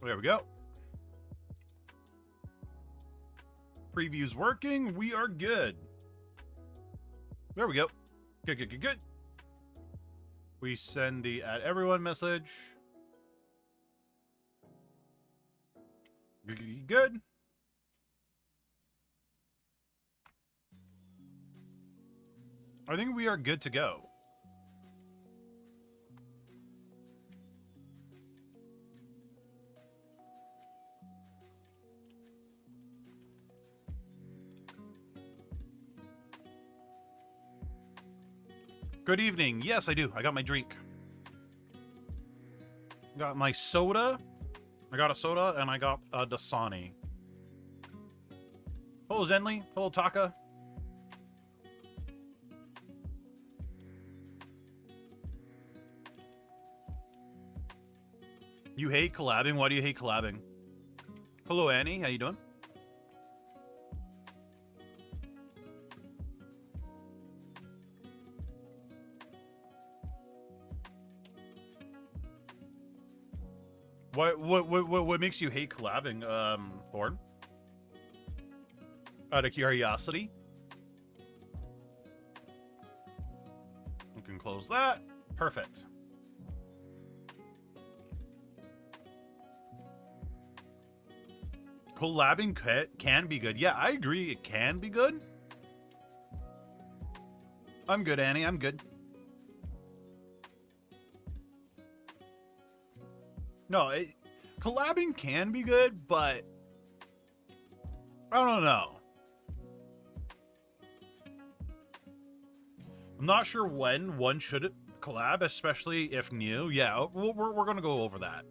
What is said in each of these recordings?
There we go. Preview's working. We are good. There we go. Good, good, good, good. We send the at everyone message. Good, good. I think we are good to go. Good evening. Yes, I do. I got my drink. Got my soda. I got a soda and I got a Dasani. Hello, Zenly. Hello, Taka. You hate collabing? Why do you hate collabing? Hello, Annie. How you doing? What makes you hate collabing, Thorn? Out of curiosity. We can close that. Perfect. Collabing can be good. Yeah, I agree. It can be good. I'm good, Annie. I'm good. No, collabing can be good, but I don't know. I'm not sure when one should collab, especially if new. Yeah, we're going to go over that.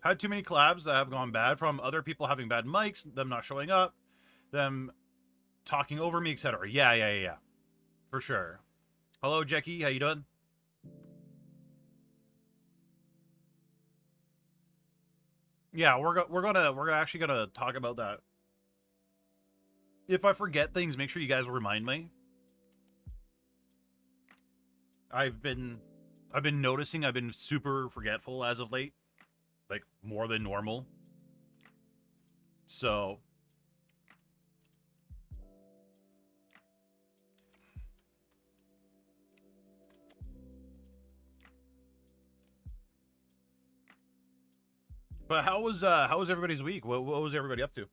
Had too many collabs that have gone bad from other people having bad mics, them not showing up, them talking over me, etc. Yeah. For sure. Hello, Jackie. How you doing? Yeah, we're actually gonna talk about that. If I forget things, make sure you guys remind me. I've been noticing I've been super forgetful as of late, like more than normal. So. But how was everybody's week? What was everybody up to?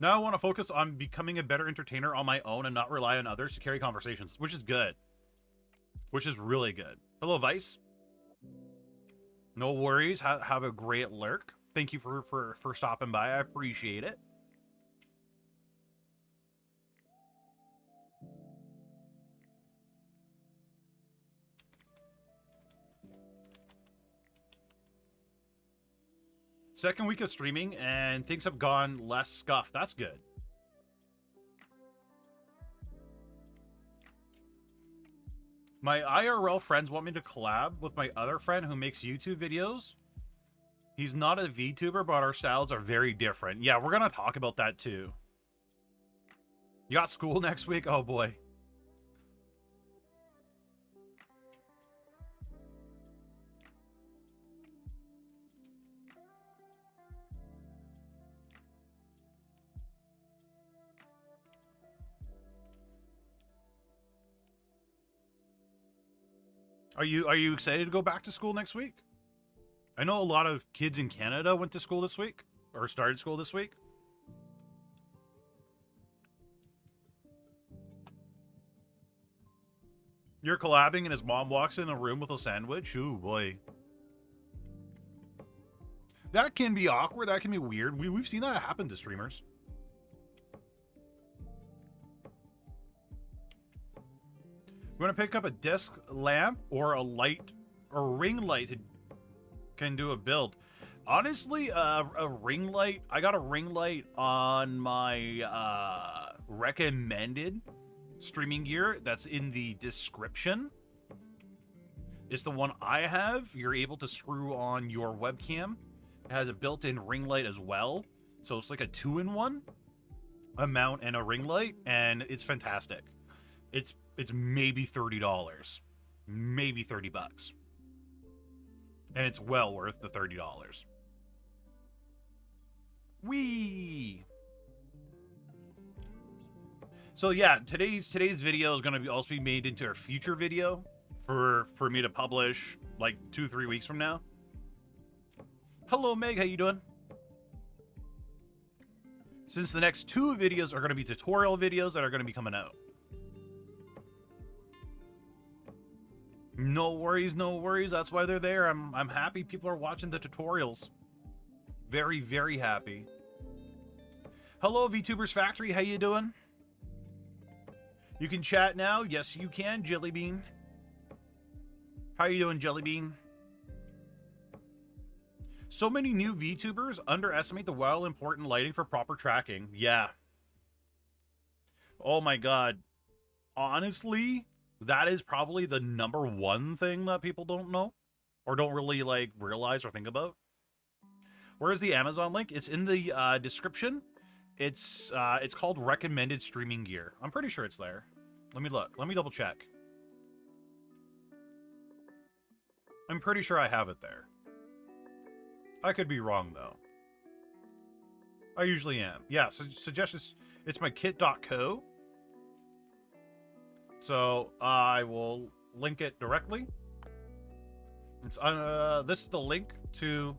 Now I want to focus on becoming a better entertainer on my own and not rely on others to carry conversations, which is good. Which is really good. Hello, Vice. No worries. Have a great lurk. Thank you for stopping by. I appreciate it. Second week of streaming, and things have gone less scuffed. That's good. My IRL friends want me to collab with my other friend who makes YouTube videos. He's not a VTuber, but our styles are very different. Yeah, we're going to talk about that too. You got school next week? Oh boy. Are you excited to go back to school next week? I know a lot of kids in Canada went to school this week, or started school this week. You're collabing and his mom walks in a room with a sandwich? Ooh, boy. That can be awkward. That can be weird. We've seen that happen to streamers. You want to pick up a desk lamp or a light or ring light to can do a build. Honestly, a ring light. I got a ring light on my recommended streaming gear that's in the description. It's the one I have. You're able to screw on your webcam. It has a built-in ring light as well, so it's like a 2-in-1. amount and a ring light, and it's fantastic. It's maybe $30, maybe $30, and it's well worth the $30. Whee! So yeah, today's video is going to also be made into a future video for me to publish like 2-3 weeks from now. Hello Meg, how you doing? Since the next 2 videos are going to be tutorial videos that are going to be coming out. No worries, no worries. That's why they're there. I'm happy people are watching the tutorials. Very, very happy. Hello, VTubers Factory. How you doing? You can chat now. Yes, you can, Jellybean. How you doing, Jellybean? So many new VTubers underestimate the well important lighting for proper tracking. Yeah. Oh my god. Honestly, that is probably the #1 thing that people don't know or don't really like realize or think about. Where's the Amazon link? It's in the description. It's called recommended streaming gear. I'm pretty sure it's there. Let me look. Let me double check. I'm pretty sure I have it there. I could be wrong though. I usually am. Yeah, so suggestions. It's my kit.co. So I will link it directly. It's this is the link to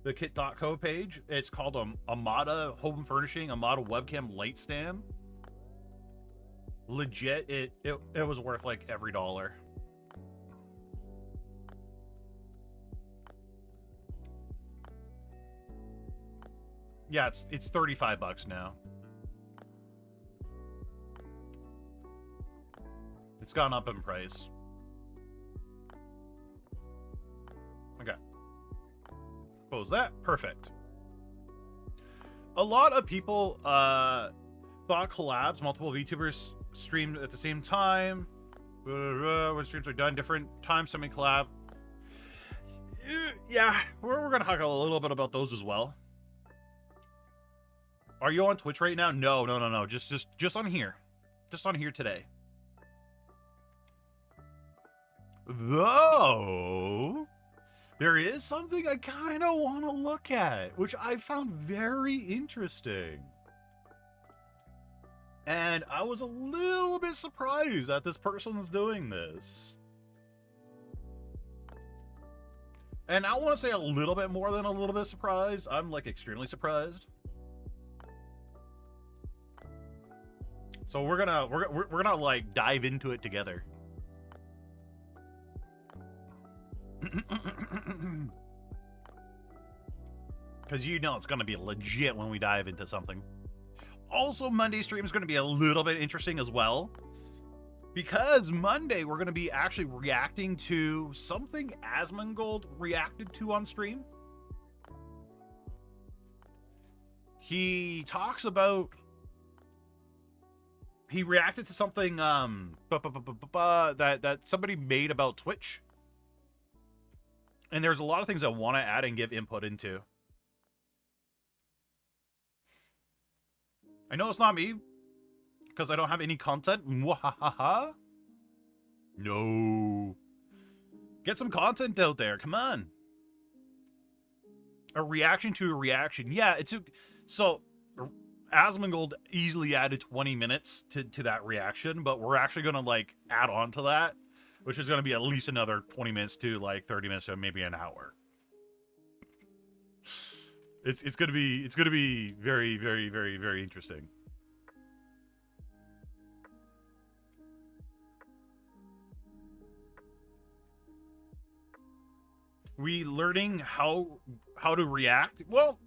the kit.co page. It's called Amada Home Furnishing, Amada Webcam Light Stand. Legit, it was worth like every dollar. Yeah, it's $35 now. It's gone up in price. Okay. Close that. Perfect. A lot of people thought collabs, multiple VTubers streamed at the same time. When streams are done, different times, semi-collab. Yeah, we're going to talk a little bit about those as well. Are you on Twitch right now? No. Just on here. Just on here today. Though, there is something I kind of want to look at, which I found very interesting. And I was a little bit surprised that this person's doing this. And I want to say a little bit more than a little bit surprised. I'm like extremely surprised. So we're gonna like dive into it together. Because you know it's gonna be legit when we dive into something. Also, Monday stream is gonna be a little bit interesting as well. Because Monday we're gonna be actually reacting to something Asmongold reacted to on stream. He talks about he reacted to something that somebody made about Twitch. And there's a lot of things I want to add and give input into. I know it's not me, because I don't have any content. Mwahaha. No. Get some content out there. Come on. A reaction to a reaction. Yeah, so Asmongold easily added 20 minutes to that reaction, but we're actually going to like add on to that, which is going to be at least another 20 minutes to like 30 minutes to maybe an hour. It's going to be very, very, very, very interesting. We learning how to react. Well,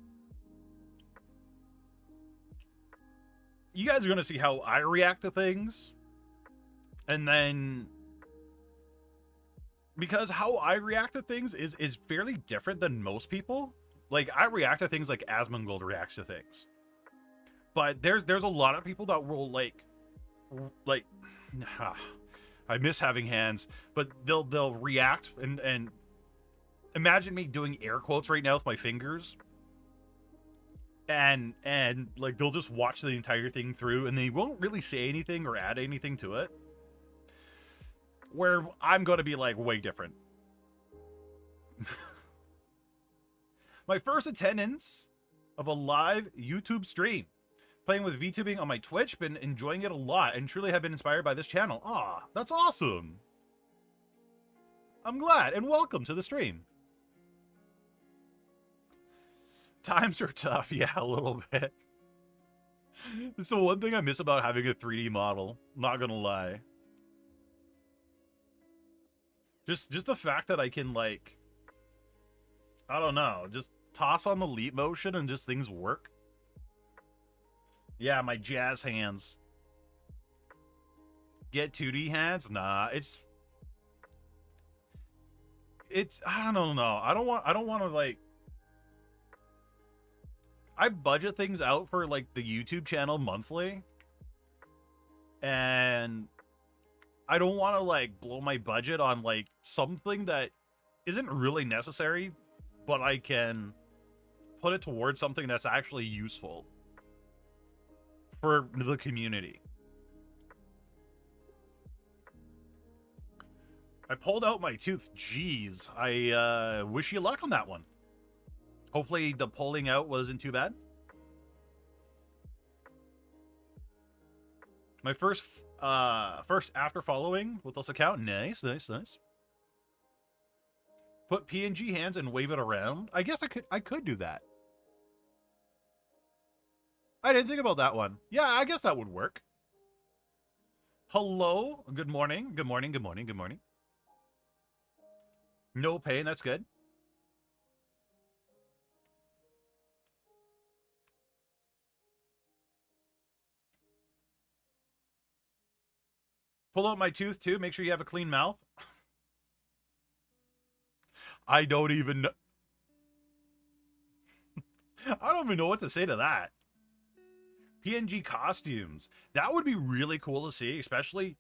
you guys are going to see how I react to things. And then, because how I react to things is fairly different than most people. Like, I react to things like Asmongold reacts to things. But there's a lot of people that will like I miss having hands, but they'll react and imagine me doing air quotes right now with my fingers. and like they'll just watch the entire thing through and they won't really say anything or add anything to it. Where I'm going to be like way different. My first attendance of a live YouTube stream. Playing with VTubing on my Twitch, been enjoying it a lot and truly have been inspired by this channel. Aw, that's awesome. I'm glad, and welcome to the stream. Times are tough, yeah, a little bit. So one thing I miss about having a 3D model, not gonna lie. Just the fact that I can, like, I don't know, just toss on the leap motion and just things work. Yeah, my jazz hands. Get 2D hands? Nah, it's I don't know. I don't want to, like, I budget things out for like the YouTube channel monthly. And I don't want to like blow my budget on like something that isn't really necessary, but I can put it towards something that's actually useful for the community. I pulled out my tooth. Jeez. I wish you luck on that one. Hopefully the pulling out wasn't too bad. My first after following with this account. Nice. Put PNG hands and wave it around. I guess I could do that. I didn't think about that one. Yeah, I guess that would work. Hello. Good morning. Good morning. No pain. That's good. Pull out my tooth too. Make sure you have a clean mouth. I don't even know. I don't even know what to say to that. PNG costumes. That would be really cool to see, especially...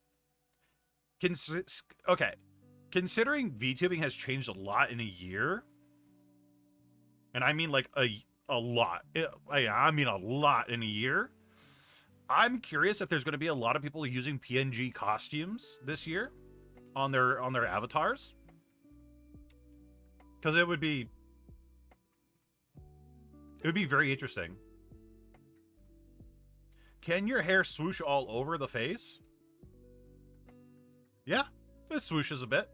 Okay. Considering VTubing has changed a lot in a year, and I mean like a lot. I mean a lot in a year. I'm curious if there's going to be a lot of people using PNG costumes this year on their avatars. Because it would be very interesting. Can your hair swoosh all over the face? Yeah, it swooshes a bit.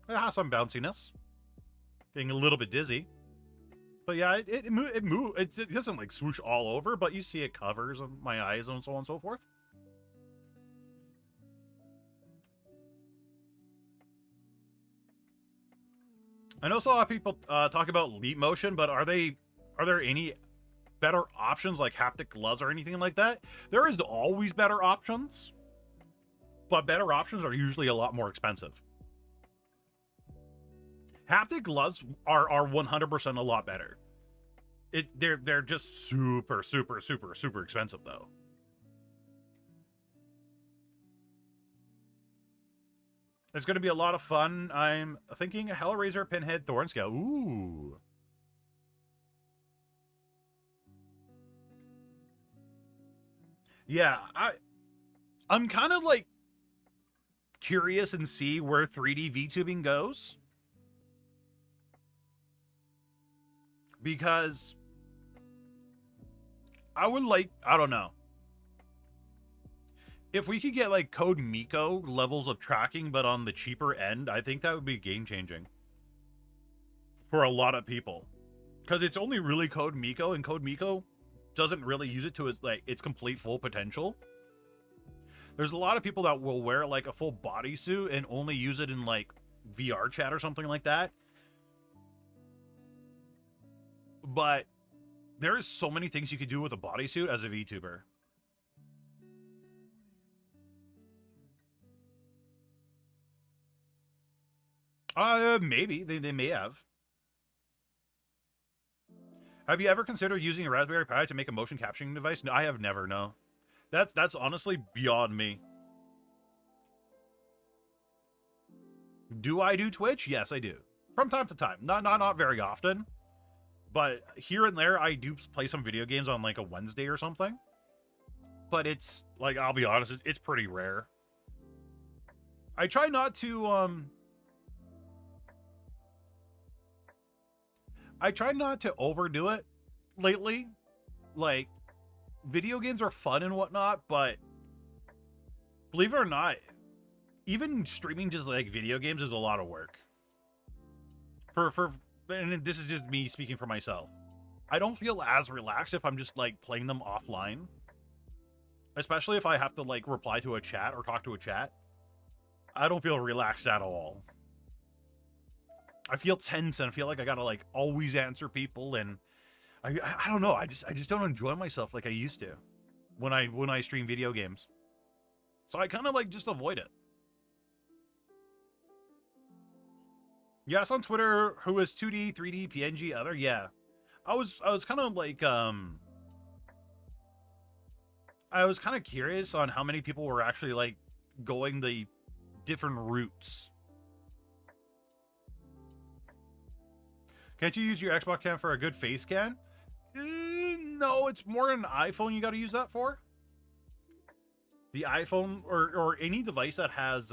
It has some bounciness. Getting a little bit dizzy. But yeah, it doesn't like swoosh all over, but you see it covers my eyes and so on and so forth. I know a lot of people talk about leap motion, but are there any better options like haptic gloves or anything like that? There is always better options, but better options are usually a lot more expensive. Haptic gloves are 100% a lot better. They're just super expensive though. It's going to be a lot of fun. I'm thinking Hellraiser, Pinhead, Thorn Scale. Ooh. Yeah, I'm kind of like curious and see where 3D VTubing goes. Because I would like, I don't know. If we could get like Code Miko levels of tracking, but on the cheaper end, I think that would be game changing for a lot of people. Because it's only really Code Miko, and Code Miko doesn't really use it to its complete full potential. There's a lot of people that will wear like a full bodysuit and only use it in like VR chat or something like that. But there is so many things you could do with a bodysuit as a VTuber. Maybe. They may have. Have you ever considered using a Raspberry Pi to make a motion capturing device? No, I have never, no. That's honestly beyond me. Do I do Twitch? Yes, I do. From time to time. Not very often. But here and there, I do play some video games on like a Wednesday or something. But it's like, I'll be honest, it's pretty rare. I try not to overdo it lately. Like, video games are fun and whatnot, but believe it or not, even streaming just like video games is a lot of work. And this is just me speaking for myself. I don't feel as relaxed if I'm just like playing them offline. Especially if I have to like reply to a chat or talk to a chat. I don't feel relaxed at all. I feel tense and I feel like I gotta like always answer people, and I don't know. I just don't enjoy myself like I used to when I stream video games. So I kind of like just avoid it. Yes, on Twitter, who is 2D, 3D, PNG, other? Yeah. I was kind of like I was kind of curious on how many people were actually like going the different routes. Can't you use your Xbox cam for a good face scan? No, it's more an iPhone you got to use that for. The iPhone or any device that has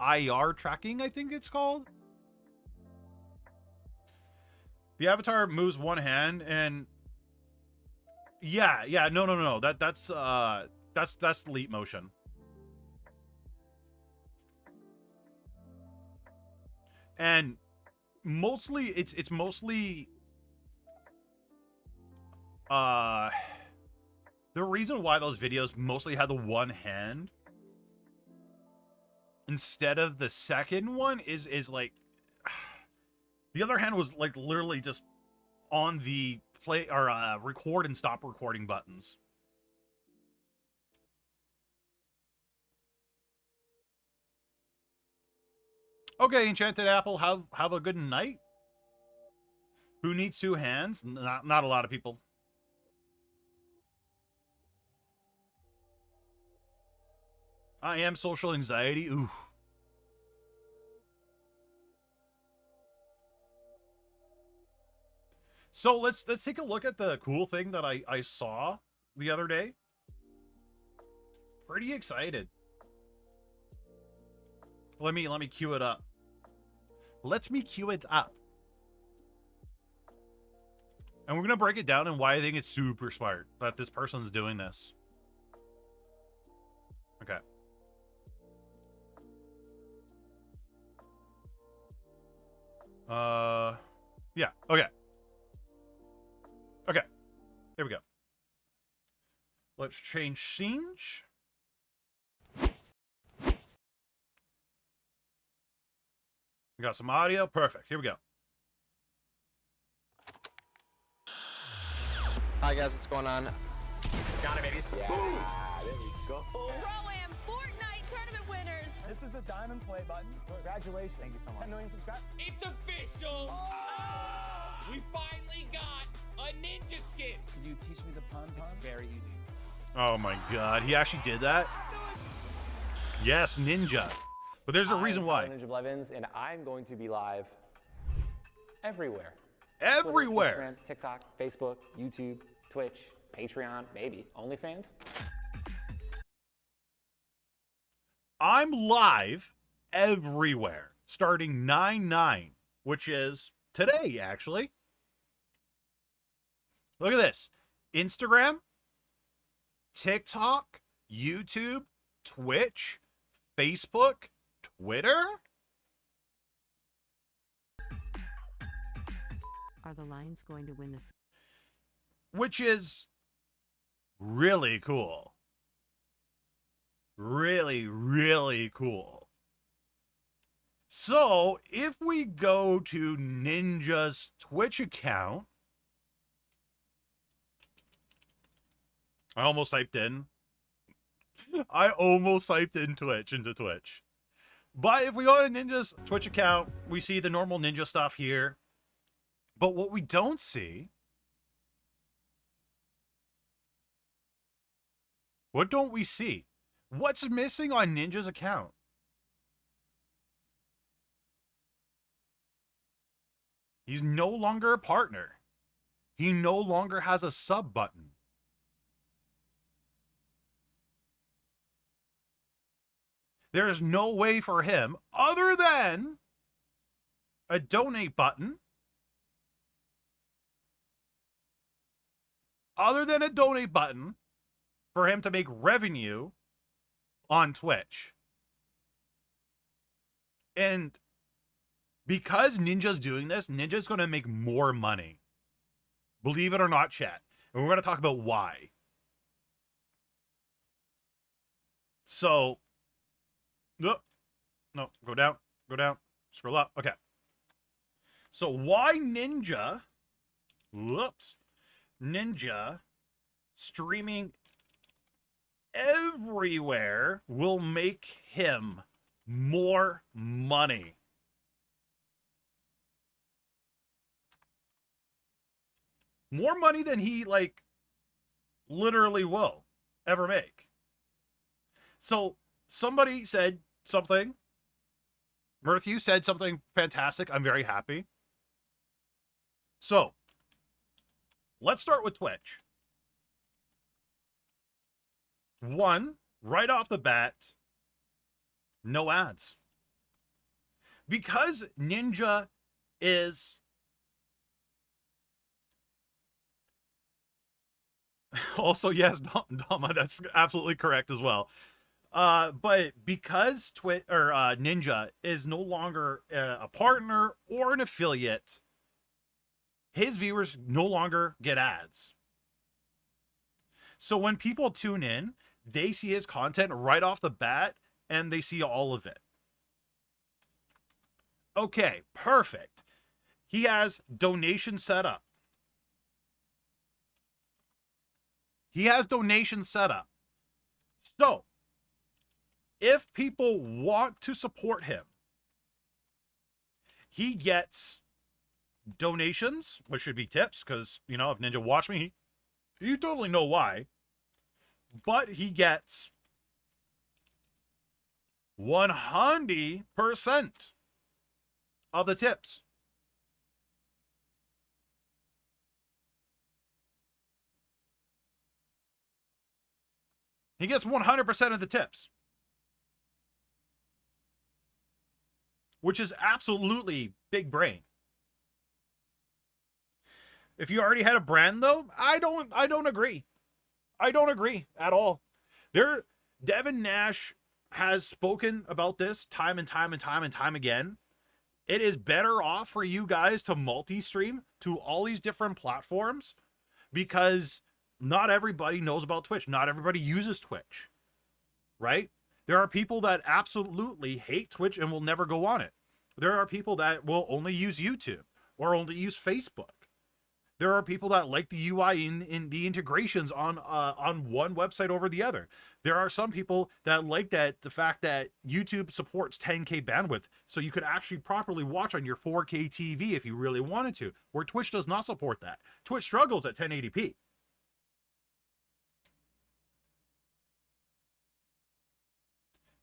IR tracking, I think it's called. The avatar moves one hand and yeah, no. That's leap motion. And mostly it's mostly the reason why those videos mostly had the one hand instead of the second one is like the other hand was like literally just on the play or record and stop recording buttons. Okay, Enchanted Apple, have a good night. Who needs two hands? Not a lot of people. I am social anxiety. Ooh. So let's take a look at the cool thing that I saw the other day. Pretty excited. Let me cue it up. Let me cue it up. And we're going to break it down and why I think it's super smart that this person's doing this. Okay. Yeah, okay. Okay. Here we go. Let's change scenes. We got some audio. Perfect. Here we go. Hi guys, what's going on? Got it, baby. Yeah, there we go. Pro-Am Fortnite tournament winners. This is the diamond play button. Congratulations. Thank you so much. 10 million subscribers. It's official! We finally got a ninja skin! Could you teach me the pun? It's very easy. Oh my god, he actually did that? Yes, ninja. But there's a reason why. I'm Ninja Blevins, and I'm going to be live everywhere. Everywhere. Twitter, Instagram, TikTok, Facebook, YouTube, Twitch, Patreon, maybe OnlyFans. I'm live everywhere, starting 9/9, which is today, actually. Look at this. Instagram, TikTok, YouTube, Twitch, Facebook, Twitter. Are the Lions going to win this? Which is really cool. Really, really cool. So, if we go to Ninja's Twitch account, I almost typed in Twitch into Twitch. But if we go to Ninja's Twitch account, we see the normal Ninja stuff here. But what we don't see... What don't we see? What's missing on Ninja's account? He's no longer a partner. He no longer has a sub button. There's no way for him, other than a donate button, for him to make revenue on Twitch. And because Ninja's doing this, Ninja's going to make more money. Believe it or not, chat. And we're going to talk about why. So, no, go down, scroll up. Okay. So why Ninja streaming everywhere will make him more money. More money than he, like, literally will ever make. So somebody said something. Murthu said something fantastic. I'm very happy. So let's start with Twitch. One, right off the bat, no ads. Because Ninja is also, yes, Dama, that's absolutely correct as well. But because Ninja is no longer a partner or an affiliate, his viewers no longer get ads. So when people tune in, they see his content right off the bat, and they see all of it. Okay, perfect. He has donation set up. So, if people want to support him, he gets donations, which should be tips, because, you know, if Ninja watched me, you totally know why. But he gets 100% of the tips. He gets 100% of the tips. Which is absolutely big brain. If you already had a brand, though, I don't agree. I don't agree at all. Devin Nash has spoken about this time and time again. It is better off for you guys to multi-stream to all these different platforms, because not everybody knows about Twitch. Not everybody uses Twitch, right? There are people that absolutely hate Twitch and will never go on it. There are people that will only use YouTube or only use Facebook. There are people that like the UI in the integrations on one website over the other. There are some people that like the fact that YouTube supports 10K bandwidth, so you could actually properly watch on your 4K TV if you really wanted to, where Twitch does not support that. Twitch struggles at 1080p.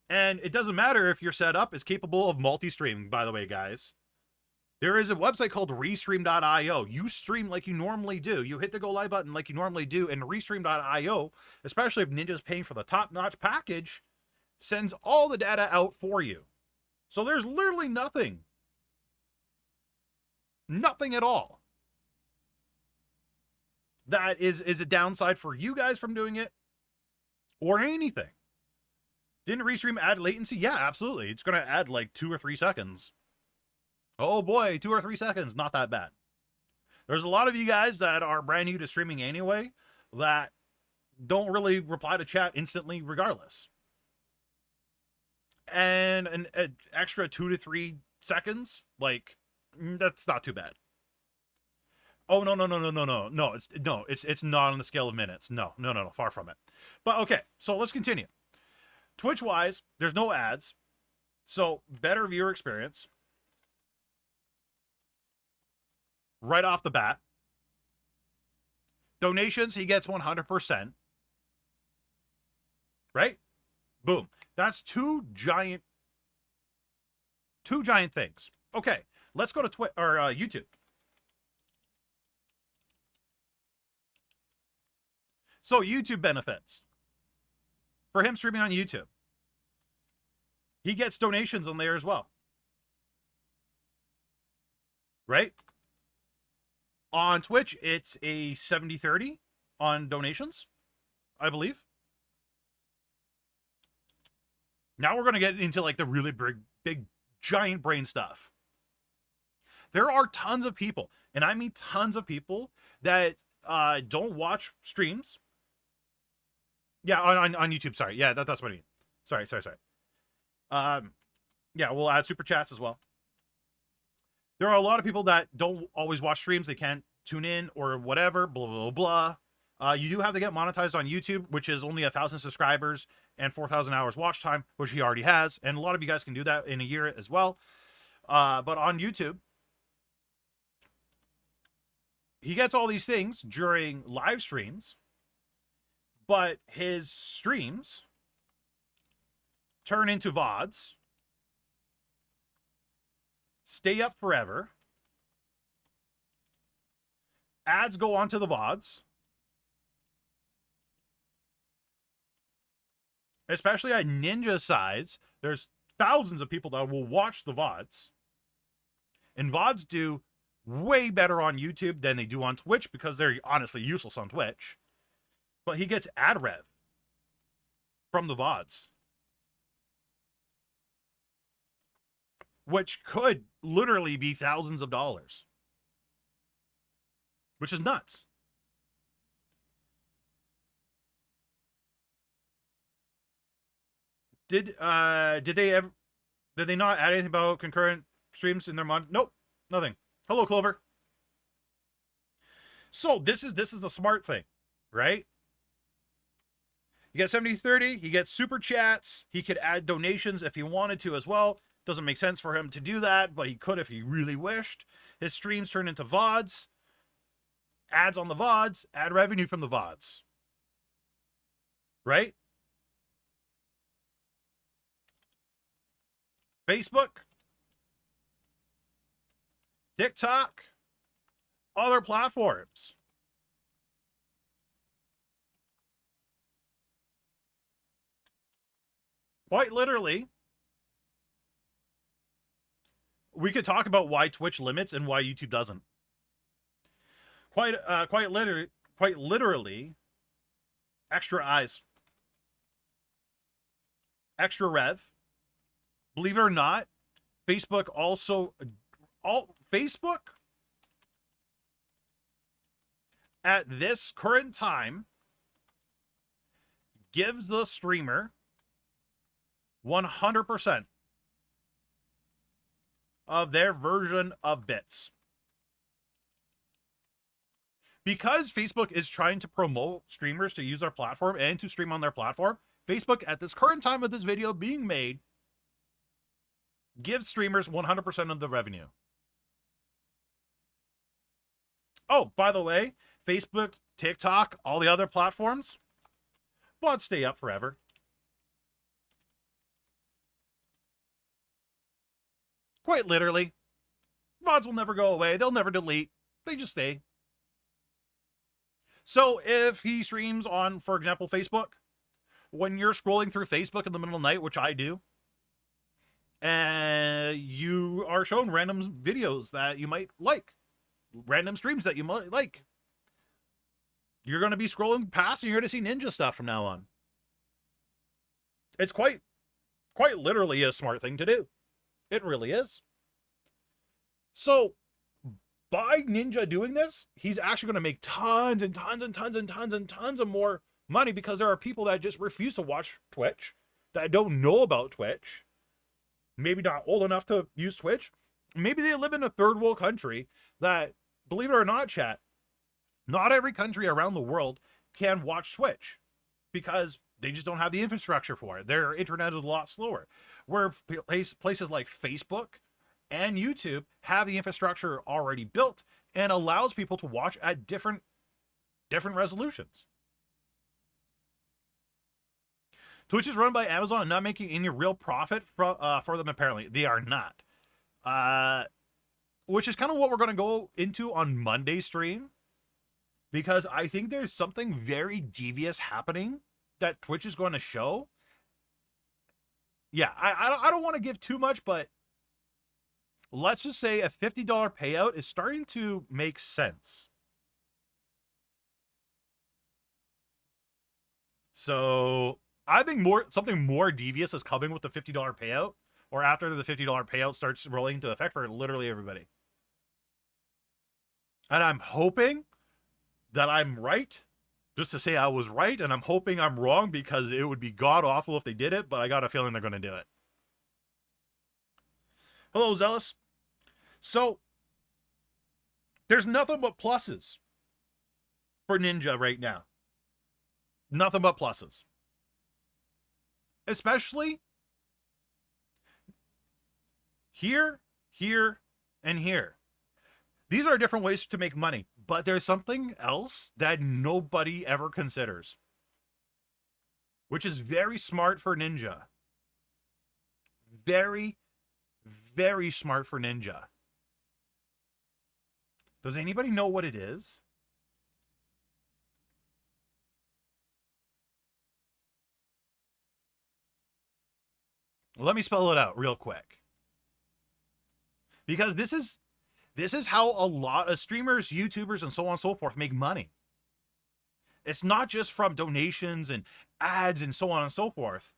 And it doesn't matter if your setup is capable of multi-streaming, by the way, guys. There is a website called restream.io. You stream like you normally do. You hit the go live button like you normally do, and restream.io, especially if Ninja's paying for the top-notch package, sends all the data out for you. So there's literally nothing. Nothing at all. That is a downside for you guys from doing it, or anything. Didn't Restream add latency? Yeah, absolutely. It's going to add like 2 or 3 seconds. Oh boy, 2 or 3 seconds. Not that bad. There's a lot of you guys that are brand new to streaming anyway that don't really reply to chat instantly regardless. And an extra 2 to 3 seconds, like, that's not too bad. Oh, no. It's not on the scale of minutes. No, far from it. But okay, so let's continue. Twitch-wise, there's no ads, so better viewer experience. Right off the bat. Donations, he gets 100%. Right? Boom. That's two giant things. Okay, let's go to YouTube. So YouTube benefits for him streaming on YouTube. He gets donations on there as well. Right? On Twitch, it's a 70-30 on donations, I believe. Now we're going to get into like the really big, giant brain stuff. There are tons of people, and I mean tons of people, that don't watch streams. Yeah, on YouTube, sorry. Yeah, that's what I mean. Sorry. Yeah, we'll add super chats as well. There are a lot of people that don't always watch streams. They can't tune in or whatever, blah, blah, blah. You do have to get monetized on YouTube, which is only 1,000 subscribers and 4,000 hours watch time, which he already has. And a lot of you guys can do that in a year as well. But on YouTube, he gets all these things during live streams, but his streams turn into VODs, stay up forever, ads go onto the VODs, especially at Ninja sides. There's thousands of people that will watch the VODs, and VODs do way better on YouTube than they do on Twitch because they're honestly useless on Twitch. But he gets ad rev from the VODs, which could literally be thousands of dollars, which is nuts. Did they not add anything about concurrent streams in their mod? Nope, nothing. Hello, Clover. So this is the smart thing, right? You get 70-30, he gets super chats, he could add donations if he wanted to as well. Doesn't make sense for him to do that, but he could if he really wished. His streams turn into VODs, ads on the VODs, ad revenue from the VODs. Right? Facebook, TikTok, other platforms. Quite literally, we could talk about why Twitch limits and why YouTube doesn't. Quite literally, extra eyes, extra rev. Believe it or not, Facebook also, Facebook at this current time gives the streamer 100% of their version of bits. Because Facebook is trying to promote streamers to use our platform and to stream on their platform, Facebook at this current time of this video being made gives streamers 100% of the revenue. Oh, by the way, Facebook, TikTok, all the other platforms, VODs stay up forever. Quite literally. VODs will never go away. They'll never delete. They just stay. So if he streams on, for example, Facebook, when you're scrolling through Facebook in the middle of the night, which I do, and you are shown random videos that you might like, random streams that you might like, you're going to be scrolling past and you're going to see Ninja stuff from now on. It's quite literally a smart thing to do. It really is. So by Ninja doing this, he's actually going to make tons and tons and tons and tons and tons of more money, because there are people that just refuse to watch Twitch, that don't know about Twitch, maybe not old enough to use Twitch. Maybe they live in a third world country that, believe it or not, chat, not every country around the world can watch Twitch because they just don't have the infrastructure for it. Their internet is a lot slower. Where places like Facebook and YouTube have the infrastructure already built and allows people to watch at different resolutions. Twitch is run by Amazon and not making any real profit for them, apparently. They are not. Which is kind of what we're going to go into on Monday's stream. because I think there's something very devious happening that Twitch is going to show. Yeah, I don't want to give too much, but let's just say a $50 payout is starting to make sense. So I think something more devious is coming with the $50 payout, or after the $50 payout starts rolling into effect for literally everybody. And I'm hoping that I'm right, just to say I was right, and I'm hoping I'm wrong because it would be god-awful if they did it, but I got a feeling they're going to do it. Hello, Zealous. So, there's nothing but pluses for Ninja right now. Nothing but pluses. Especially here, here, and here. These are different ways to make money, but there's something else that nobody ever considers, which is very smart for Ninja. Very, very smart for Ninja. Does anybody know what it is? Let me spell it out real quick. Because this is how a lot of streamers, YouTubers, and so on and so forth make money. It's not just from donations and ads and so on and so forth.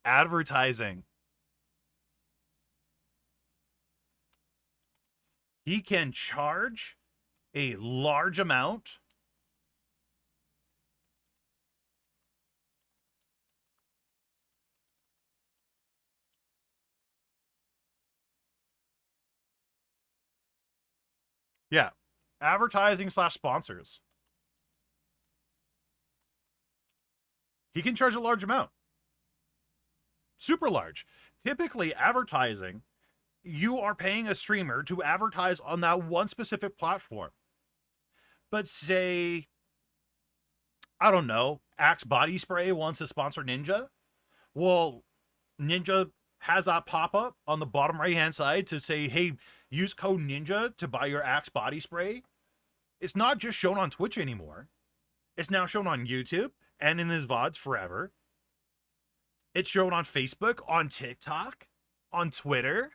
Advertising. He can charge a large amount Yeah. Advertising / sponsors. He can charge a large amount. Super large. Typically, advertising, you are paying a streamer to advertise on that one specific platform. But say, I don't know, Axe Body Spray wants to sponsor Ninja. Well, Ninja has that pop-up on the bottom right-hand side to say, hey, use code Ninja to buy your Axe Body Spray. It's not just shown on Twitch anymore. It's now shown on YouTube and in his VODs forever. It's shown on Facebook, on TikTok, on Twitter,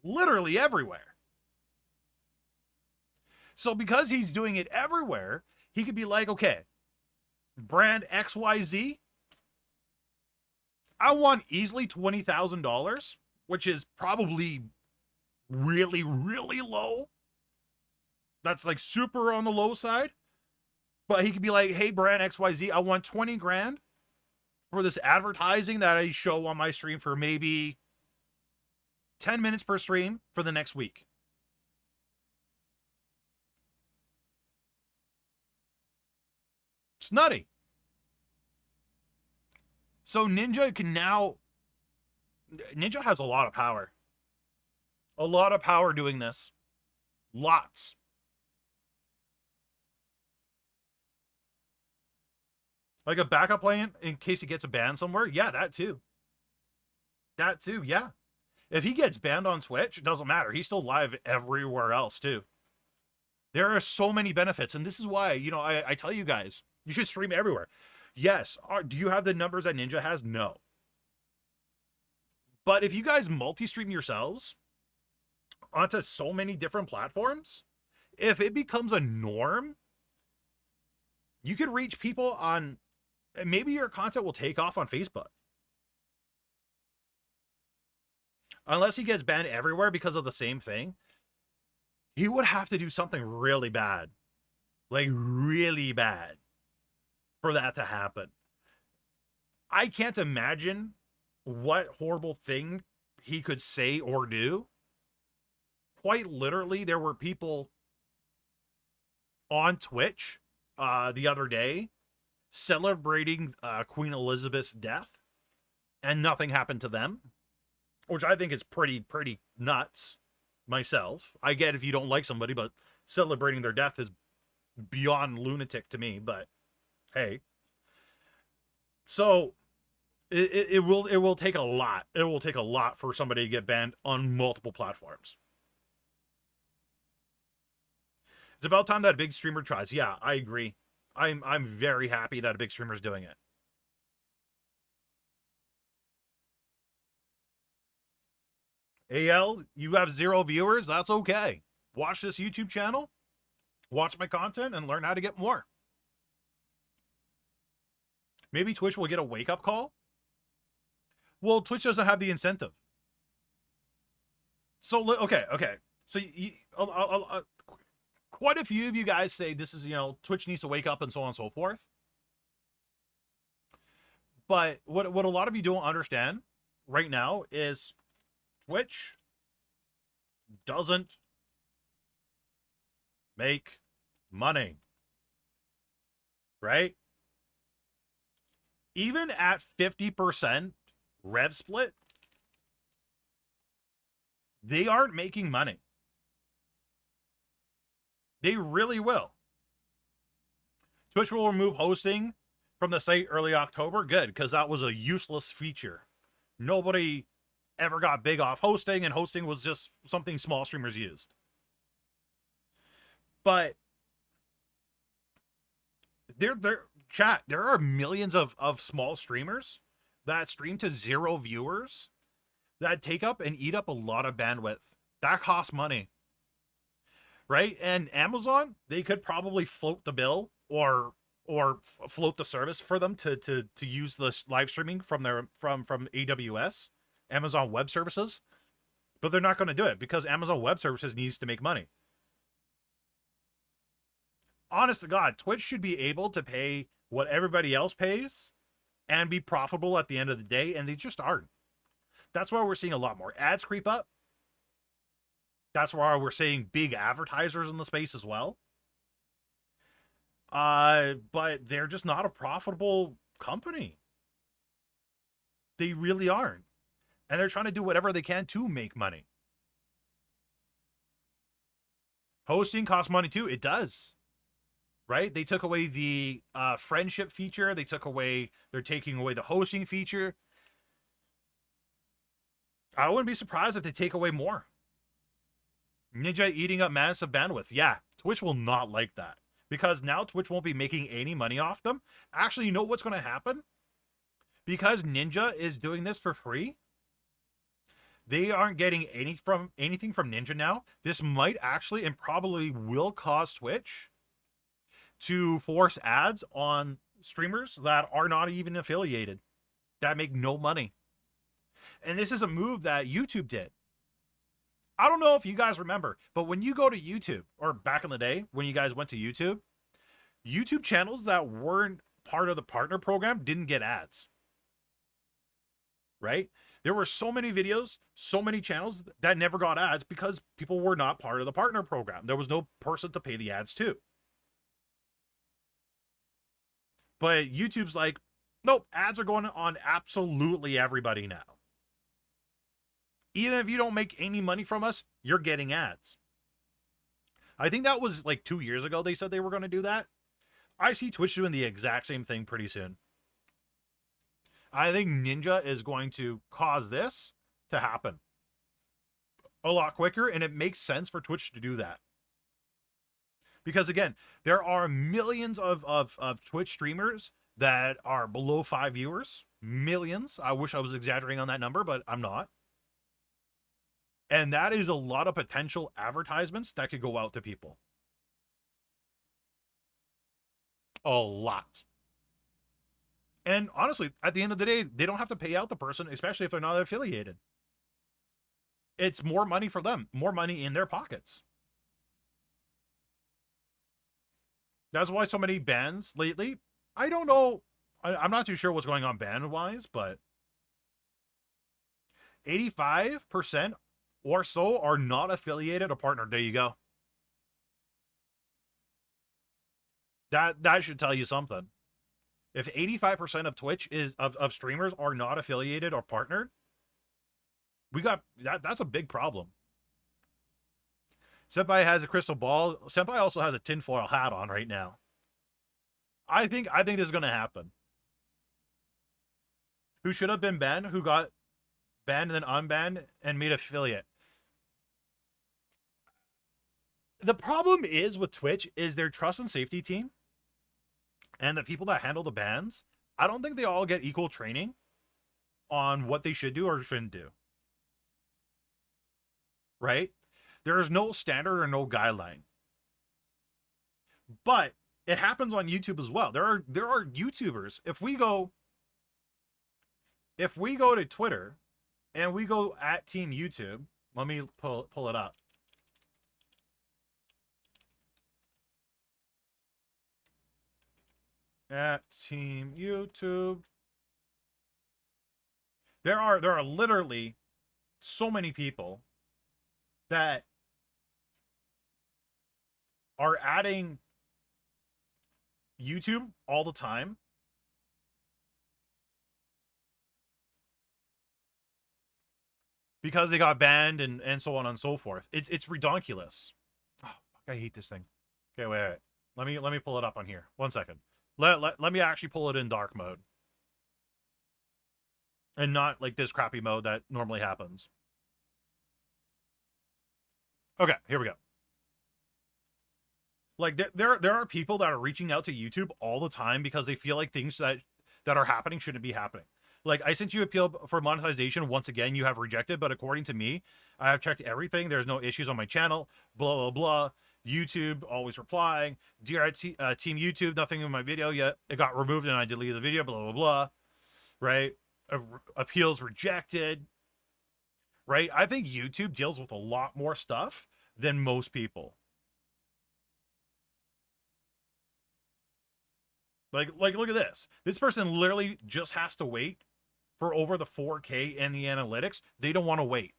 literally everywhere. So because he's doing it everywhere, he could be like, okay, brand XYZ, I want easily $20,000, which is probably really, really low. That's like super on the low side. But he could be like, hey, brand XYZ, I want 20 grand for this advertising that I show on my stream for maybe 10 minutes per stream for the next week. It's nutty. So Ninja has a lot of power. A lot of power doing this. Lots. Like a backup plan in case he gets a ban somewhere? Yeah, that too. That too, yeah. If he gets banned on Twitch, it doesn't matter. He's still live everywhere else too. There are so many benefits, and this is why, I tell you guys, you should stream everywhere. Yes. Do you have the numbers that Ninja has? No. But if you guys multi-stream yourselves onto so many different platforms, if it becomes a norm, you could reach people on, maybe your content will take off on Facebook. Unless he gets banned everywhere because of the same thing, he would have to do something really bad. Like really bad for that to happen. I can't imagine what horrible thing he could say or do. Quite literally, there were people on Twitch the other day celebrating Queen Elizabeth's death, and nothing happened to them, which I think is pretty nuts myself. I get if you don't like somebody, but celebrating their death is beyond lunatic to me, but hey. So It will take a lot. It will take a lot for somebody to get banned on multiple platforms. It's about time that a big streamer tries. Yeah, I agree. I'm very happy that a big streamer is doing it. AL, you have 0 viewers. That's okay. Watch this YouTube channel, watch my content, and learn how to get more. Maybe Twitch will get a wake-up call. Well, Twitch doesn't have the incentive. So, okay. So, quite a few of you guys say this is, Twitch needs to wake up and so on and so forth. But what a lot of you don't understand right now is Twitch doesn't make money, right? Even at 50% rev split, they aren't making money. They really will. Twitch will remove hosting from the site early October. Good, because that was a useless feature. Nobody ever got big off hosting, and hosting was just something small streamers used. But there are millions of small streamers that stream to 0 viewers that take up and eat up a lot of bandwidth. That costs money. Right? And Amazon, they could probably float the bill or float the service for them to use this live streaming from AWS, Amazon Web Services. But they're not going to do it because Amazon Web Services needs to make money. Honest to God, Twitch should be able to pay what everybody else pays and be profitable at the end of the day, and they just aren't. That's why we're seeing a lot more ads creep up. That's why we're seeing big advertisers in the space as well. But they're just not a profitable company. They really aren't. And they're trying to do whatever they can to make money. Hosting costs money too. It does. Right? They took away the friendship feature. They're taking away the hosting feature. I wouldn't be surprised if they take away more. Ninja eating up massive bandwidth. Yeah, Twitch will not like that. Because now Twitch won't be making any money off them. Actually, you know what's going to happen? Because Ninja is doing this for free, they aren't getting anything from Ninja now. This might actually and probably will cause Twitch to force ads on streamers that are not even affiliated, that make no money. And this is a move that YouTube did. I don't know if you guys remember, but when you go to YouTube, or back in the day when you guys went to YouTube, YouTube channels that weren't part of the partner program didn't get ads. Right? There were so many videos, so many channels that never got ads because people were not part of the partner program. There was no person to pay the ads to. But YouTube's like, nope, ads are going on absolutely everybody now. Even if you don't make any money from us, you're getting ads. I think that was like 2 years ago they said they were going to do that. I see Twitch doing the exact same thing pretty soon. I think Ninja is going to cause this to happen a lot quicker, and it makes sense for Twitch to do that. Because again, there are millions of Twitch streamers that are below 5 viewers. Millions. I wish I was exaggerating on that number, but I'm not. And that is a lot of potential advertisements that could go out to people. A lot. And honestly, at the end of the day, they don't have to pay out the person, especially if they're not affiliated. It's more money for them, more money in their pockets. That's why so many bans lately. I don't know. I'm not too sure what's going on ban-wise, but 85% or so are not affiliated or partnered. There you go. That should tell you something. If 85% of Twitch is of streamers are not affiliated or partnered, we got that's a big problem. Senpai has a crystal ball. Senpai also has a tinfoil hat on right now. I think this is going to happen. who should have been banned, who got banned and then unbanned and made affiliate. The problem is with Twitch is their trust and safety team and the people that handle the bans. I don't think they all get equal training on what they should do or shouldn't do. Right? There is no standard or no guideline. But it happens on YouTube as well. There are YouTubers. If we go to Twitter and we go at Team YouTube, let me pull it up. At Team YouTube. There are literally so many people that are adding YouTube all the time. Because they got banned and so on and so forth. It's ridiculous. Oh, fuck, I hate this thing. Okay, wait. Let me pull it up on here. 1 second. Let me actually pull it in dark mode. And not like this crappy mode that normally happens. Okay, here we go. Like there are people that are reaching out to YouTube all the time because they feel like things that are happening shouldn't be happening. Like, I sent you appeal for monetization. Once again, you have rejected, but according to me, I have checked everything. There's no issues on my channel. Blah, blah, blah. YouTube always replying. Dear Team YouTube, nothing in my video yet. It got removed and I deleted the video. Blah, blah, blah. Right? Appeals rejected. Right? I think YouTube deals with a lot more stuff than most people. Like, look at this. This person literally just has to wait for over the 4K and the analytics. They don't want to wait.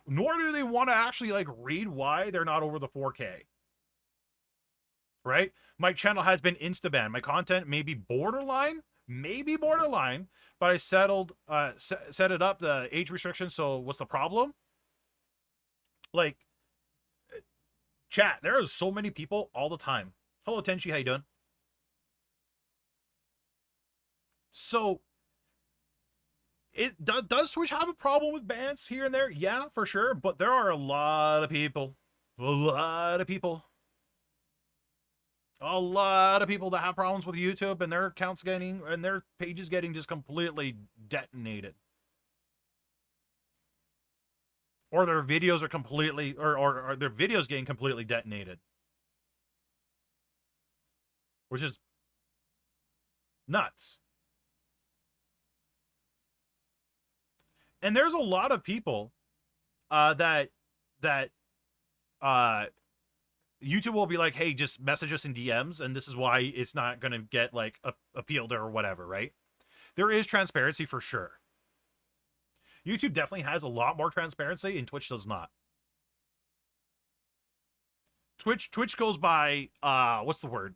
Nor do they want to actually, like, read why they're not over the 4K. Right? My channel has been insta-banned. My content may be borderline, but I set it up, the age restriction, so what's the problem? Like, chat, there are so many people all the time. Hello, Tenchi, how you doing? So, does Twitch have a problem with bans here and there? Yeah, for sure. But there are a lot of people that have problems with YouTube and their accounts getting, and their pages getting just completely detonated. Or their videos are completely, or their videos getting completely detonated. Which is nuts. And there's a lot of people that YouTube will be like, hey, just message us in DMs, and this is why it's not going to get, like, appealed or whatever, right? There is transparency for sure. YouTube definitely has a lot more transparency, and Twitch does not. Twitch goes by, what's the word?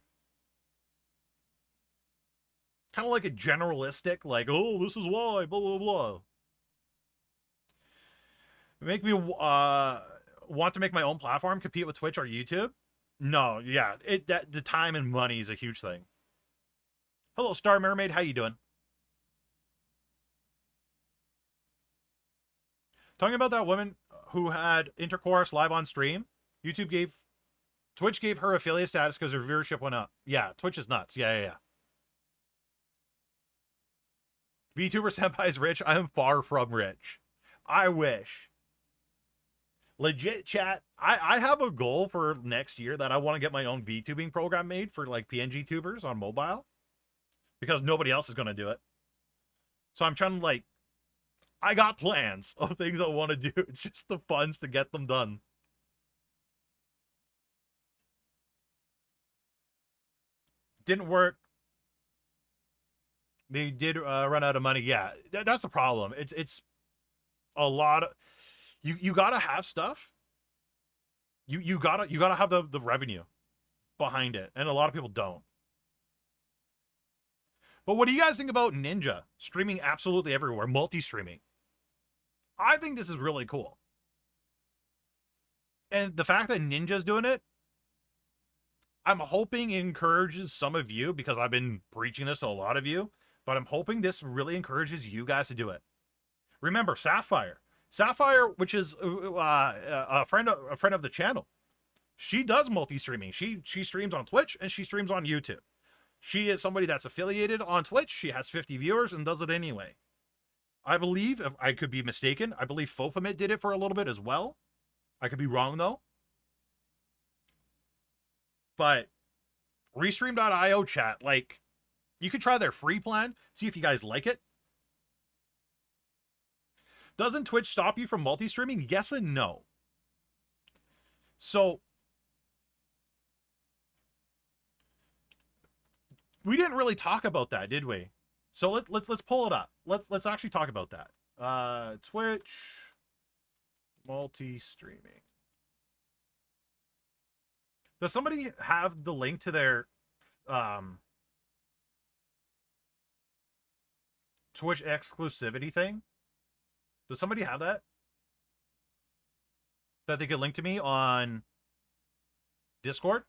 Kind of like a generalistic, like, oh, this is why, blah, blah, blah. Make me want to make my own platform, compete with Twitch or YouTube? No, yeah, the time and money is a huge thing. Hello, Star Mermaid, how you doing? Talking about that woman who had intercourse live on stream, Twitch gave her affiliate status because her viewership went up. Yeah, Twitch is nuts. Yeah. VTuber Senpai's rich. I am far from rich. I wish. Legit, chat, I have a goal for next year that I want to get my own VTubing program made for, like, PNG tubers on mobile. Because nobody else is going to do it. So I'm trying to, like, I got plans of things I want to do. It's just the funds to get them done. Didn't work. They did run out of money. Yeah, that's the problem. It's a lot of... You gotta have stuff. You gotta have the revenue behind it, and a lot of people don't. But what do you guys think about Ninja streaming absolutely everywhere, multi-streaming? I think this is really cool, and the fact that Ninja's doing it, I'm hoping it encourages some of you, because I've been preaching this to a lot of you, but I'm hoping this really encourages you guys to do it. Remember, Sapphire, which is a friend of the channel. She does multi-streaming. She streams on Twitch and she streams on YouTube. She is somebody that's affiliated on Twitch. She has 50 viewers and does it anyway. I believe, if I could be mistaken, I believe Fofamit did it for a little bit as well. I could be wrong though. But Restream.io chat, like, you could try their free plan, see if you guys like it. Doesn't Twitch stop you from multi-streaming? Yes and no. So we didn't really talk about that, did we? So let's pull it up. Let's actually talk about that. Twitch multi-streaming. Does somebody have the link to their Twitch exclusivity thing? Does somebody have that? That they could link to me on Discord?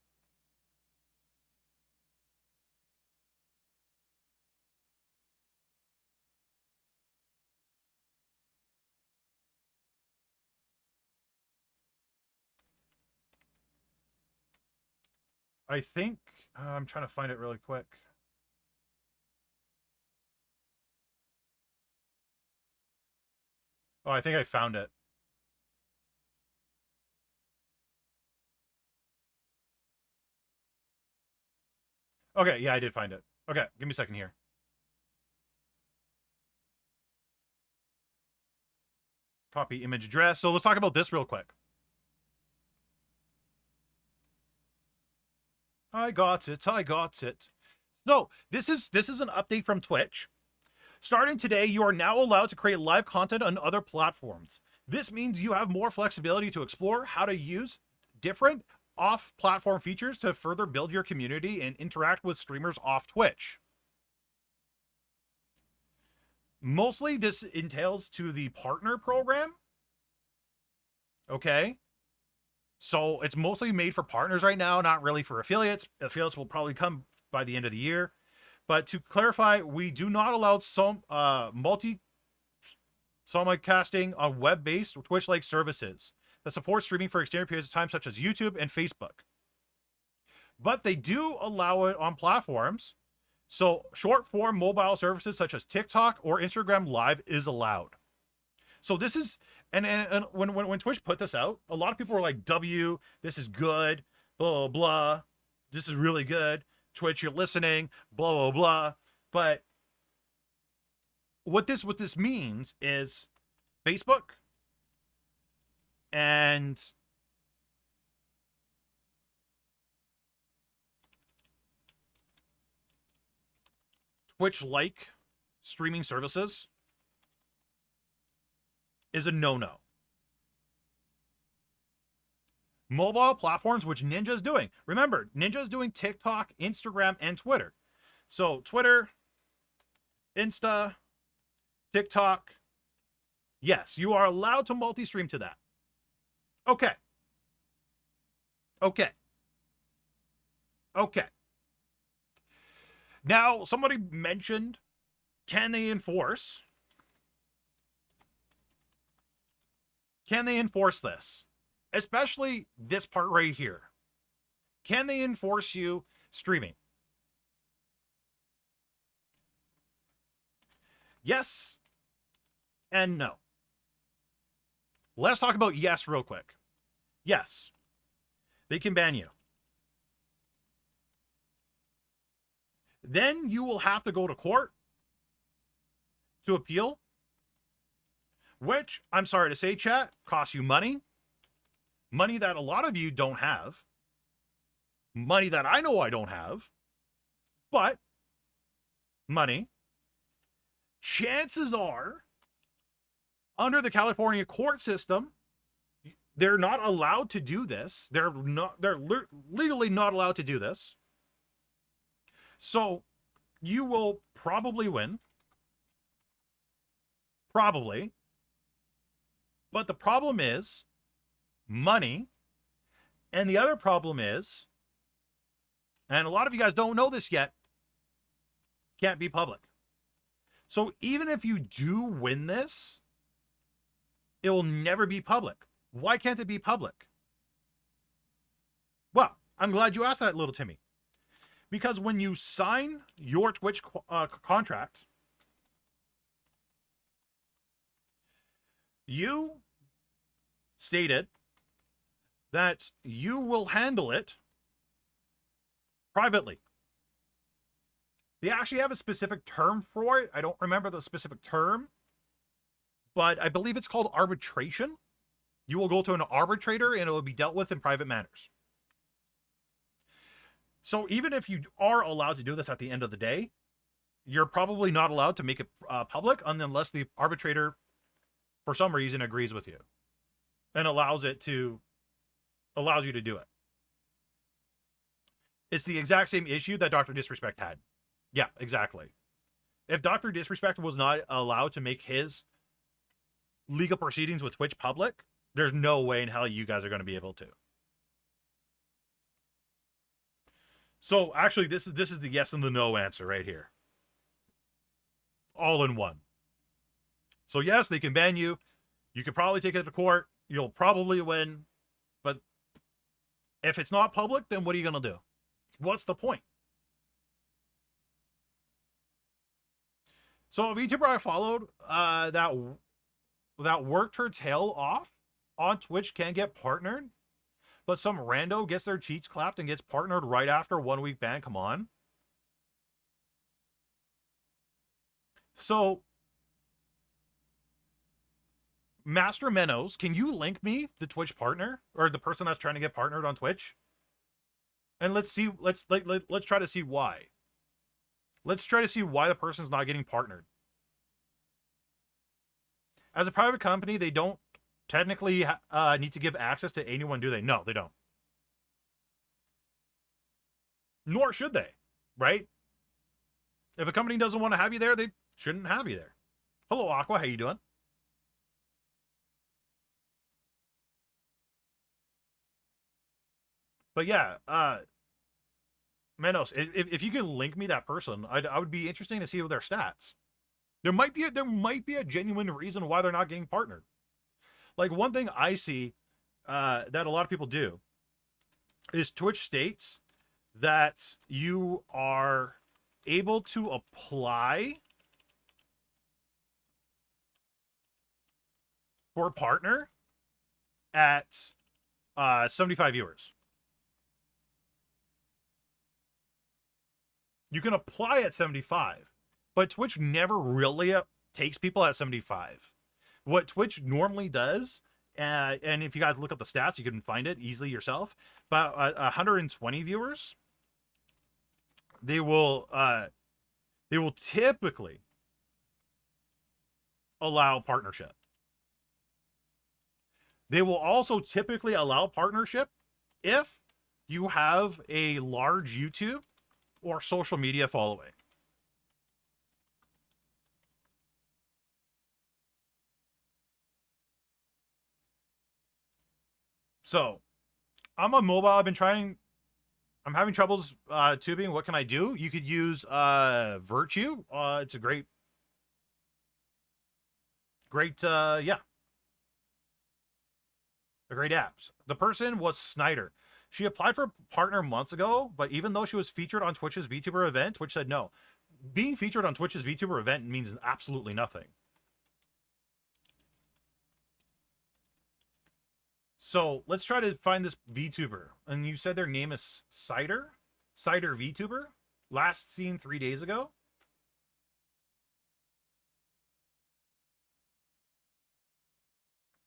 I think I'm trying to find it really quick. Oh, I think I found it. Okay, yeah, I did find it. Okay, give me a second here. Copy image address. So let's talk about this real quick. I got it. So this is an update from Twitch. Starting today, you are now allowed to create live content on other platforms. This means you have more flexibility to explore how to use different off-platform features to further build your community and interact with streamers off Twitch. Mostly this entails to the partner program. Okay. So it's mostly made for partners right now, not really for affiliates. Affiliates will probably come by the end of the year. But to clarify, we do not allow some simulcasting on web-based Twitch-like services that support streaming for extended periods of time, such as YouTube and Facebook. But they do allow it on platforms. So short-form mobile services such as TikTok or Instagram Live is allowed. So this is, and when Twitch put this out, a lot of people were like, this is good, blah, blah, blah. This is really good. Twitch, you're listening, blah, blah, blah. But what this means is Facebook and Twitch-like streaming services is a no-no. Mobile platforms, which Ninja's doing. Remember, Ninja's doing TikTok, Instagram, and Twitter. So Twitter, Insta, TikTok. Yes, you are allowed to multi-stream to that. Okay. Now, somebody mentioned, can they enforce? Can they enforce this? Especially this part right here. Can they enforce you streaming? Yes and no. Let's talk about yes real quick. Yes, they can ban you. Then you will have to go to court to appeal, which, I'm sorry to say, chat, costs you money. Money that a lot of you don't have. Money that I know I don't have. But money. Chances are, under the California court system, they're not allowed to do this. They're legally not allowed to do this. So you will probably win. Probably. But the problem is money. And the other problem is, and a lot of you guys don't know this yet, can't be public. So even if you do win this, it will never be public. Why can't it be public? Well, I'm glad you asked that, little Timmy. Because when you sign your Twitch contract, you stated that you will handle it privately. They actually have a specific term for it. I don't remember the specific term, but I believe it's called arbitration. You will go to an arbitrator and it will be dealt with in private manners. So even if you are allowed to do this at the end of the day, you're probably not allowed to make it public unless the arbitrator, for some reason, agrees with you and allows you to do it. It's the exact same issue that Dr. Disrespect had. Yeah, exactly. If Dr. Disrespect was not allowed to make his legal proceedings with Twitch public, there's no way in hell you guys are going to be able to. So actually, this is the yes and the no answer right here. All in one. So yes, they can ban you. You could probably take it to court. You'll probably win. But if it's not public, then what are you going to do? What's the point? So a VTuber I followed that worked her tail off on Twitch can get partnered, but some rando gets their cheeks clapped and gets partnered right after 1 week ban. Come on. So Master Menos, can you link me the Twitch partner or the person that's trying to get partnered on Twitch? And let's try to see why. Let's try to see why the person's not getting partnered. As a private company, they don't technically need to give access to anyone, do they? No, they don't. Nor should they, right? If a company doesn't want to have you there, they shouldn't have you there. Hello, Aqua. How you doing? But yeah, Menos, if you can link me that person, I would be interesting to see their stats. There might be a genuine reason why they're not getting partnered. Like one thing I see that a lot of people do is Twitch states that you are able to apply for a partner at 75 viewers. You can apply at 75, but Twitch never really takes people at 75. What Twitch normally does, and if you guys look up the stats, you can find it easily yourself, but 120 viewers, they will typically allow partnership. They will also typically allow partnership if you have a large YouTube or social media following. So, I'm on mobile. I'm having troubles tubing. What can I do? You could use Virtue. It's a great, yeah. A great app. The person was Snyder. She applied for a partner months ago, but even though she was featured on Twitch's VTuber event, Twitch said no. Being featured on Twitch's VTuber event means absolutely nothing. So let's try to find this VTuber. And you said their name is Cider? Cider VTuber? Last seen 3 days ago?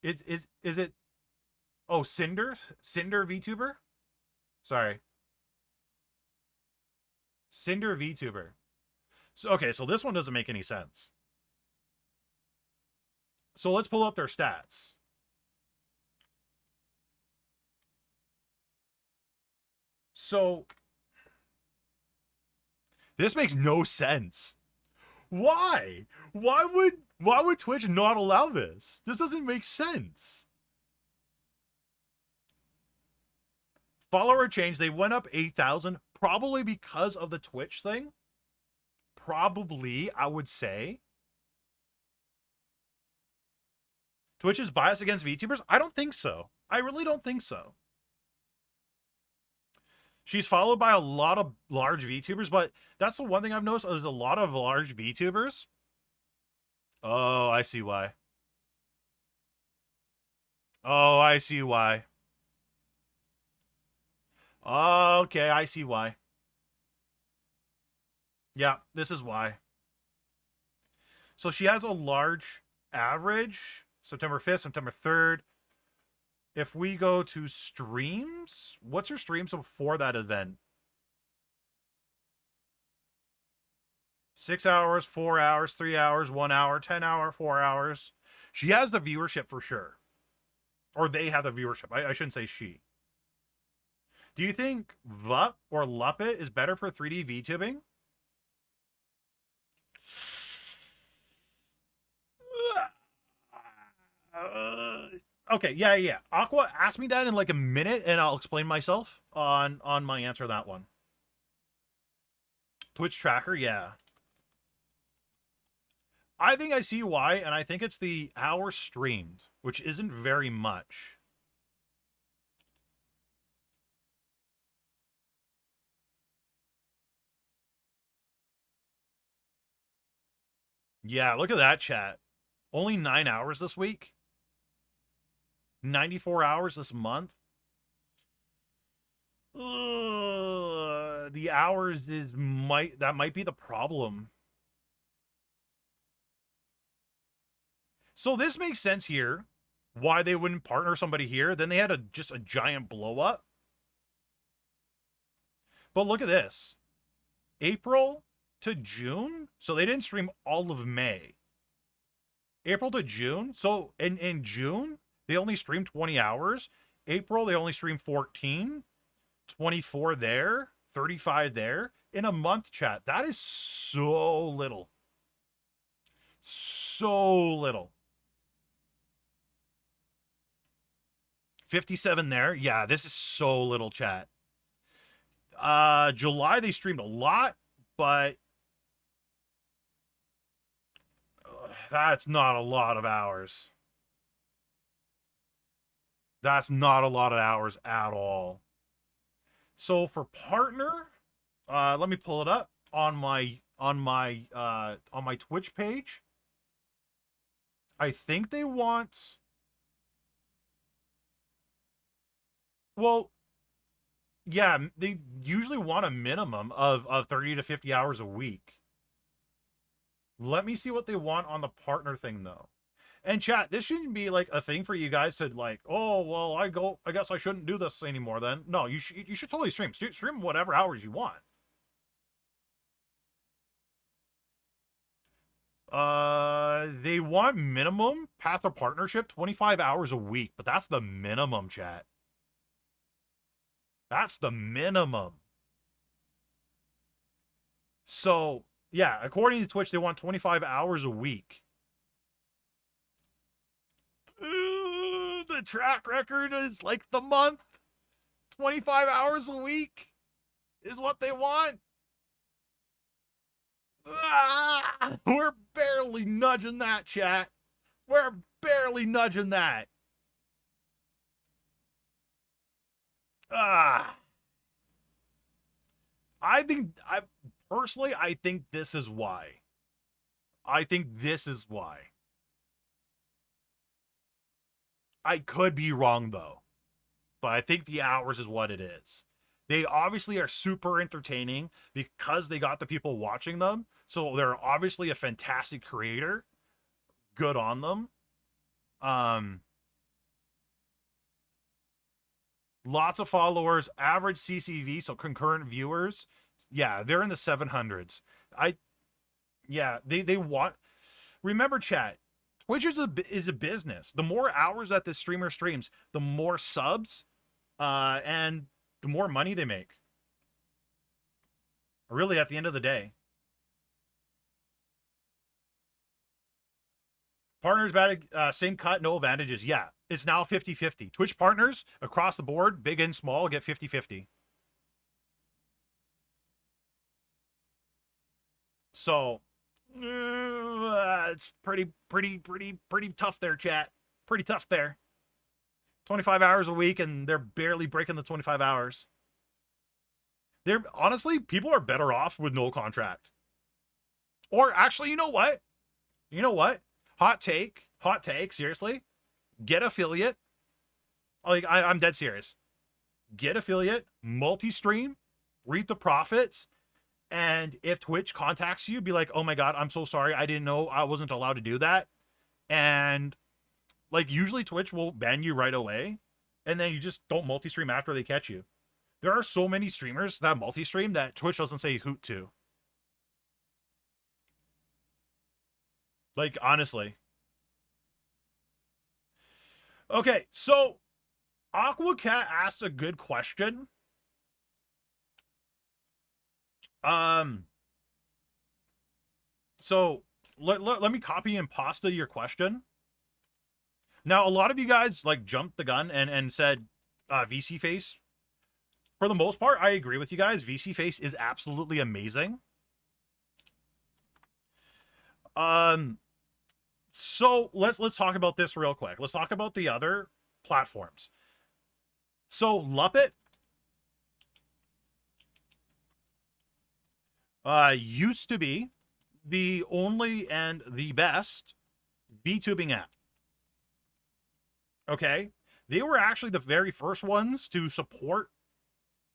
Is it... Oh, Cinder? Cinder VTuber? Sorry. Cinder VTuber. So, okay, so this one doesn't make any sense. So let's pull up their stats. So this makes no sense. Why? Why would Twitch not allow this? This doesn't make sense. Follower change, they went up 8,000, probably because of the Twitch thing. Probably, I would say. Twitch is biased against VTubers? I don't think so. I really don't think so. She's followed by a lot of large VTubers, but that's the one thing I've noticed. There's a lot of large VTubers. Oh, I see why. Oh, I see why. Okay, I see why. Yeah, this is why. So she has a large average. September 5th, September 3rd. If we go to streams, what's her streams before that event? 6 hours, 4 hours, 3 hours, 1 hour, 10 hour, 4 hours. She has the viewership for sure. Or they have the viewership. I shouldn't say she. Do you think VUP or Luppet is better for 3D VTubing? Okay, yeah. Aqua, ask me that in like a minute, and I'll explain myself on my answer to that one. Twitch tracker, yeah. I think I see why, and I think it's the hour streamed, which isn't very much. Yeah, look at that chat. Only 9 hours this week. 94 hours this month. The hours that might be the problem. So this makes sense here. Why they wouldn't partner somebody here. Then they had just a giant blow up. But look at this. April to June. So they didn't stream all of May. April to June. So in June, they only streamed 20 hours. April, they only streamed 14. 24 there. 35 there. In a month, chat. That is so little. So little. 57 there. Yeah, this is so little, chat. July, they streamed a lot, but that's not a lot of hours. That's not a lot of hours at all. So for partner, let me pull it up on my Twitch page. I think they want, well, yeah, they usually want a minimum of 30 to 50 hours a week. Let me see what they want on the partner thing, though. And chat, this shouldn't be like a thing for you guys to like, oh, well, I guess I shouldn't do this anymore then. No, you should totally stream. Stream whatever hours you want. They want minimum path or partnership 25 hours a week, but that's the minimum, chat. That's the minimum. So, yeah, according to Twitch, they want 25 hours a week. The track record is like the month. 25 hours a week is what they want. We're barely nudging that, chat. We're barely nudging that. Personally, I think this is why. I think this is why. I could be wrong, though. But I think the hours is what it is. They obviously are super entertaining because they got the people watching them. So they're obviously a fantastic creator. Good on them. Lots of followers, average CCV, so concurrent viewers. Yeah, they're in the 700s. They want, remember, chat, Twitch is a business. The more hours that this streamer streams, the more subs, and the more money they make. Really, at the end of the day. Partners, same cut, no advantages. Yeah, it's now 50-50. Twitch partners, across the board, big and small, get 50-50. So, it's pretty tough there, chat. pretty tough there. 25 hours a week, and they're barely breaking the 25 hours. They're honestly, people are better off with no contract. Or actually, you know what? You know what? Hot take, seriously. Get affiliate. Like, I'm dead serious. Get affiliate, multi-stream, reap the profits, and if Twitch contacts you, be like, oh my God, I'm so sorry. I didn't know I wasn't allowed to do that. And like, usually Twitch will ban you right away, and then you just don't multi-stream after they catch you. There are so many streamers that multi-stream that Twitch doesn't say hoot to. Like, honestly. Okay, so AquaCat asked a good question. So let me copy and pasta your question. Now, a lot of you guys like jumped the gun and said VC Face. For the most part, I agree with you guys. VC Face is absolutely amazing. So let's talk about this real quick. Let's talk about the other platforms. So Luppet used to be the only and the best VTubing app. Okay, they were actually the very first ones to support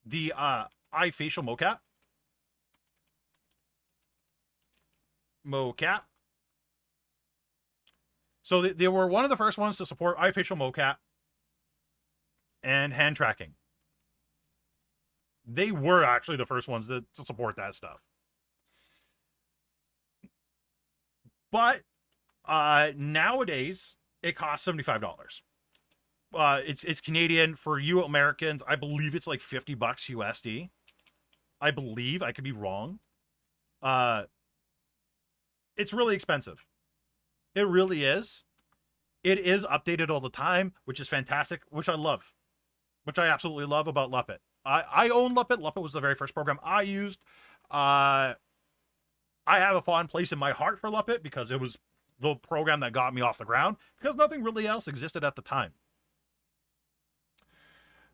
the eye facial mocap. So they were one of the first ones to support eye facial mocap and hand tracking. They were actually the first ones to support that stuff. But nowadays, it costs $75. It's Canadian. For you Americans, I believe it's like $50 USD. I believe. I could be wrong. It's really expensive. It really is. It is updated all the time, which is fantastic, which I love. Which I absolutely love about Luppet. I own Luppet. Luppet was the very first program I used. I have a fond place in my heart for Luppet because it was the program that got me off the ground, because nothing really else existed at the time.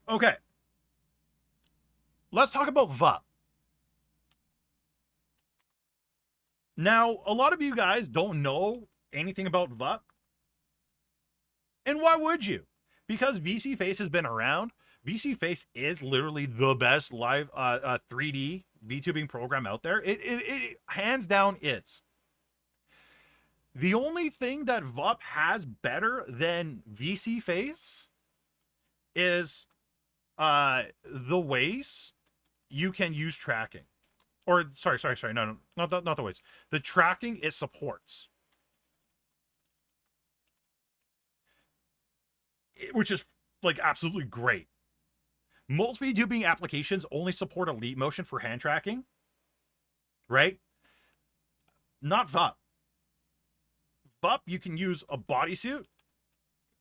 Okay. Let's talk about VUP. Now, a lot of you guys don't know anything about VUP. And why would you? Because VC Face has been around. VC Face is literally the best live 3D VTubing program out there. It hands down is. The only thing that VUP has better than VC Face is the ways you can use tracking. Or sorry, no, not the ways. The tracking it supports. Which is like absolutely great. Most VTubing applications only support a leap motion for hand tracking, right? Not VUP. VUP, you can use a bodysuit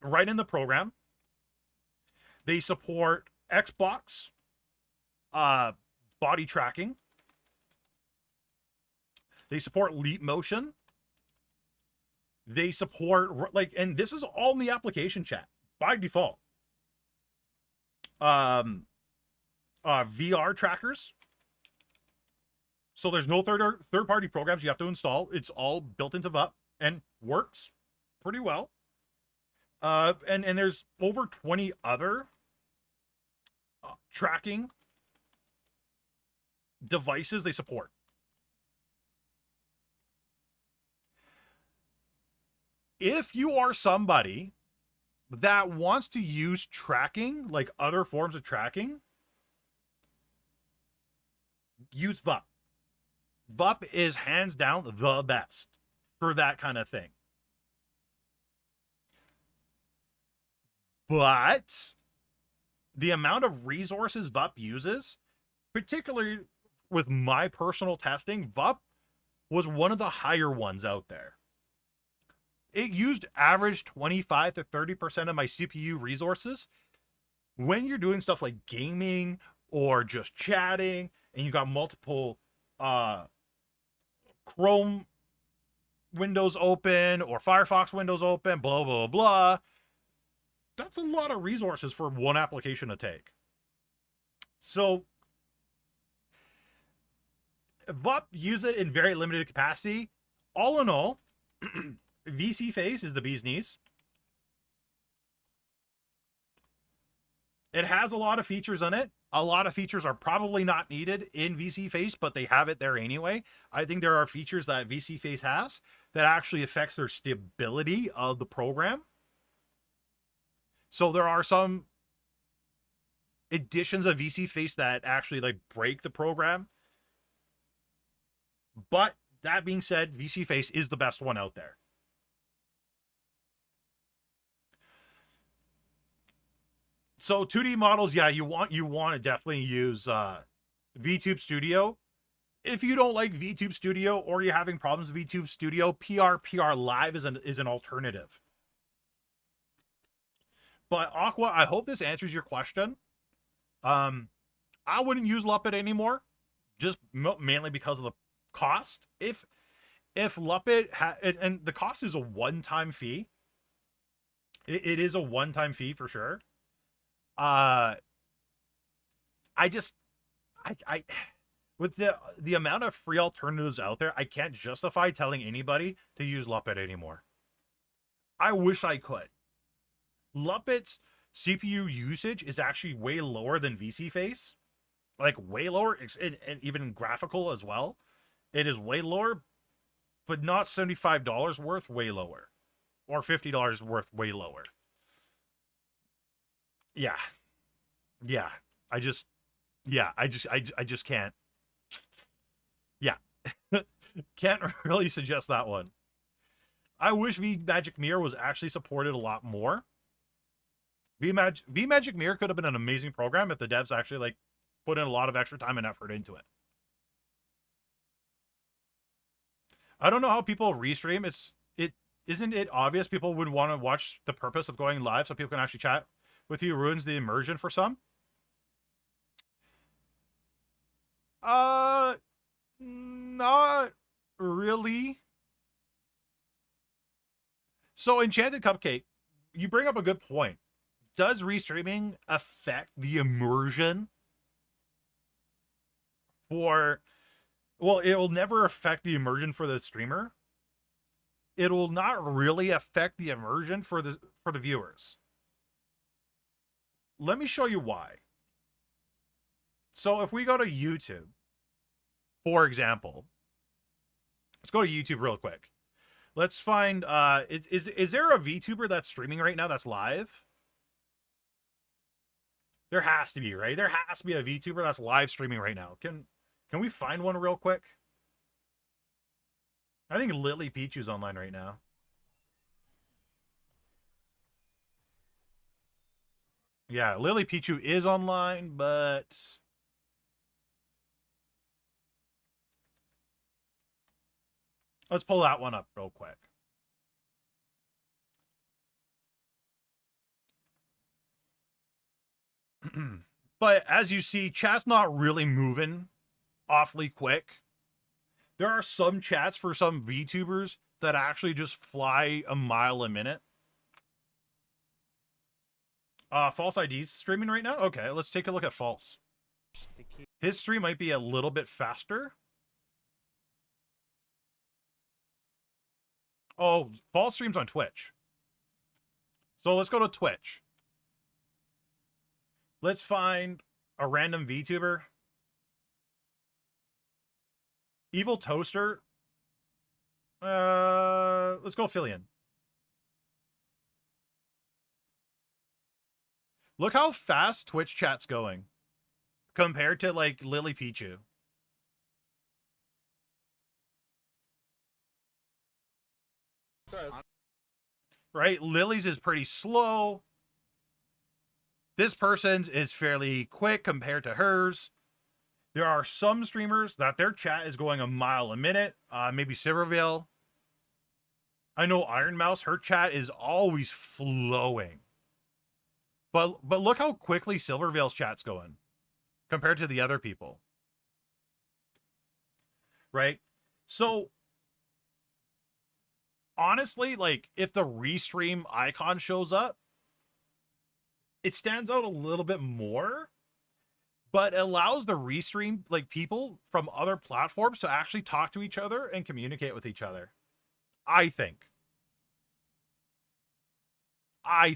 right in the program. They support Xbox body tracking. They support leap motion. They support, like, and this is all in the application chat by default. VR trackers. So there's no third-party programs you have to install. It's all built into VUP and works pretty well. And there's over 20 other tracking devices they support. If you are somebody that wants to use tracking, like other forms of tracking, use VUP. VUP is hands down the best for that kind of thing. But the amount of resources VUP uses, particularly with my personal testing, VUP was one of the higher ones out there. It used average 25 to 30% of my CPU resources. When you're doing stuff like gaming or just chatting, and you got multiple Chrome windows open or Firefox windows open, blah, blah, blah, That's a lot of resources for one application to take. So but use it in very limited capacity. All in all, VC Face is the bee's knees. It has a lot of features on it. A lot of features are probably not needed in VC Face, but they have it there anyway. I think there are features that VC Face has that actually affects their stability of the program. So there are some editions of VC Face that actually like break the program. But that being said, VC Face is the best one out there. So 2D models, yeah, you want to definitely use VTube Studio. If you don't like VTube Studio or you're having problems with VTube Studio, PR Live is an alternative. But Aqua, I hope this answers your question. I wouldn't use Luppet anymore, just mainly because of the cost. If Luppet and the cost is a one-time fee. It is a one-time fee for sure. I with the amount of free alternatives out there, I can't justify telling anybody to use Luppet anymore. I wish I could. Luppet's CPU usage is actually way lower than VC Face, like way lower, and even graphical as well. It is way lower, but not $75 worth, way lower, or $50 worth, way lower. Yeah. I just can't. Yeah. Can't really suggest that one. I wish VMagic Mirror was actually supported a lot more. VMagic Mirror could have been an amazing program if the devs actually like put in a lot of extra time and effort into it. I don't know how people restream. Isn't it obvious people would want to watch the purpose of going live so people can actually chat with you ruins the immersion for some? Not really. So Enchanted Cupcake, you bring up a good point. Does restreaming affect the immersion for... Well, it will never affect the immersion for the streamer. It will not really affect the immersion for the viewers. Let me show you why. So if we go to YouTube, for example, let's go to YouTube real quick. Let's find, is there a VTuber that's streaming right now that's live? There has to be, right? There has to be a VTuber that's live streaming right now. Can we find one real quick? I think Lily Pichu's online right now. Yeah, Lily Pichu is online, but... Let's pull that one up real quick. But as you see, chat's not really moving awfully quick. There are some chats for some VTubers that actually just fly a mile a minute. False ID's streaming right now? Okay, let's take a look at False. His stream might be a little bit faster. Oh, False streams on Twitch. So let's go to Twitch. Let's find a random VTuber. Evil Toaster. Let's go Fillion. Look how fast Twitch chat's going compared to like Lily Pichu. Right? Lily's is pretty slow. This person's is fairly quick compared to hers. There are some streamers that their chat is going a mile a minute. Maybe Silvervale. I know Iron Mouse, her chat is always flowing. But look how quickly Silvervale's chat's going compared to the other people. Right? So honestly, like if the restream icon shows up, it stands out a little bit more, but it allows the restream like people from other platforms to actually talk to each other and communicate with each other. I think. I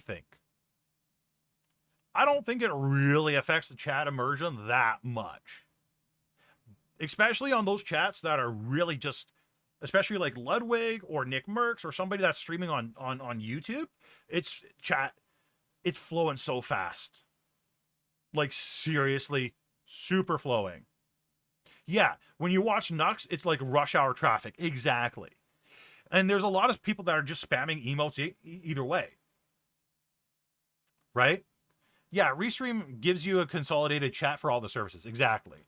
don't think it really affects the chat immersion that much. Especially on those chats that are really just, especially like Ludwig or Nick Merckx or somebody that's streaming on YouTube. It's flowing so fast. Like seriously, super flowing. Yeah, when you watch Nux, it's like rush hour traffic. Exactly. And there's a lot of people that are just spamming emotes either way. Right? Yeah, Restream gives you a consolidated chat for all the services. Exactly.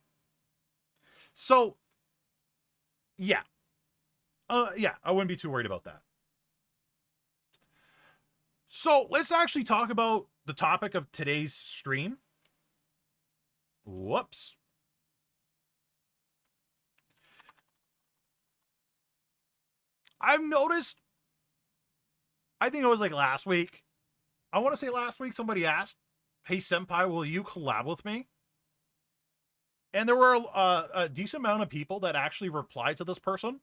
So, yeah. Yeah, I wouldn't be too worried about that. So, let's actually talk about the topic of today's stream. Whoops. I've noticed, I think it was like last week. I want to say last week somebody asked, "Hey, Senpai, will you collab with me?" And there were a decent amount of people that actually replied to this person.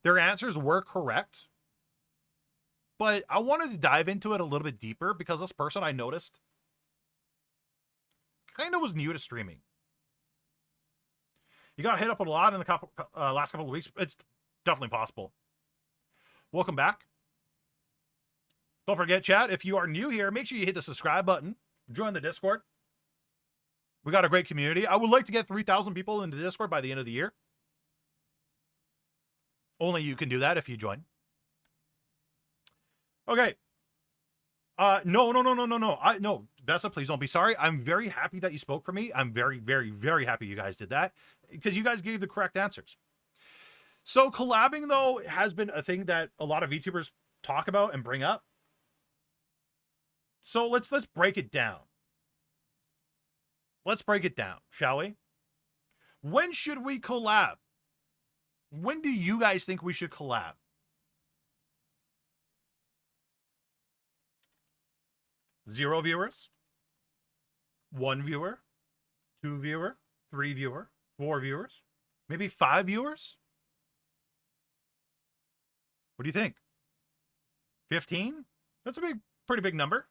Their answers were correct. But I wanted to dive into it a little bit deeper because this person I noticed kind of was new to streaming. You got hit up a lot in the last couple of weeks. It's definitely possible. Welcome back. Don't forget, chat, if you are new here, make sure you hit the subscribe button. Join the Discord. We got a great community. I would like to get 3,000 people into Discord by the end of the year. Only you can do that if you join. Okay. No. No, Bessa, please don't be sorry. I'm very happy that you spoke for me. I'm very, very, very happy you guys did that because you guys gave the correct answers. So collabing, though, has been a thing that a lot of VTubers talk about and bring up. So let's break it down. Let's break it down, shall we? When should we collab? When do you guys think we should collab? Zero viewers, 1 viewer, 2 viewer, 3 viewer, 4 viewers, maybe 5 viewers? What do you think? 15? That's a pretty big number.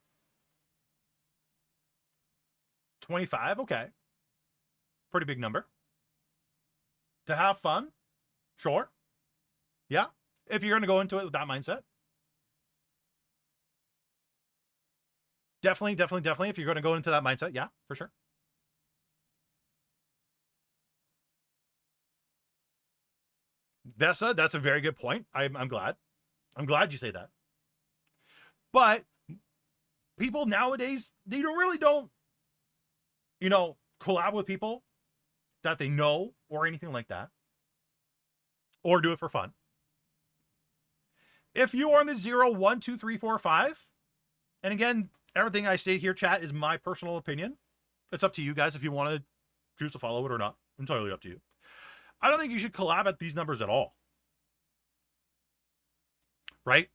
25? Okay. Pretty big number. To have fun? Sure. Yeah. If you're going to go into it with that mindset. Definitely. If you're going to go into that mindset, yeah, for sure. Vessa, that's a very good point. I'm glad. I'm glad you say that. But people nowadays, they really don't, collab with people that they know or anything like that. Or do it for fun. If you are in the 0, 1, 2, 3, 4, 5, and again, everything I state here, chat, is my personal opinion. It's up to you guys if you want to choose to follow it or not. Entirely up to you. I don't think you should collab at these numbers at all. Right?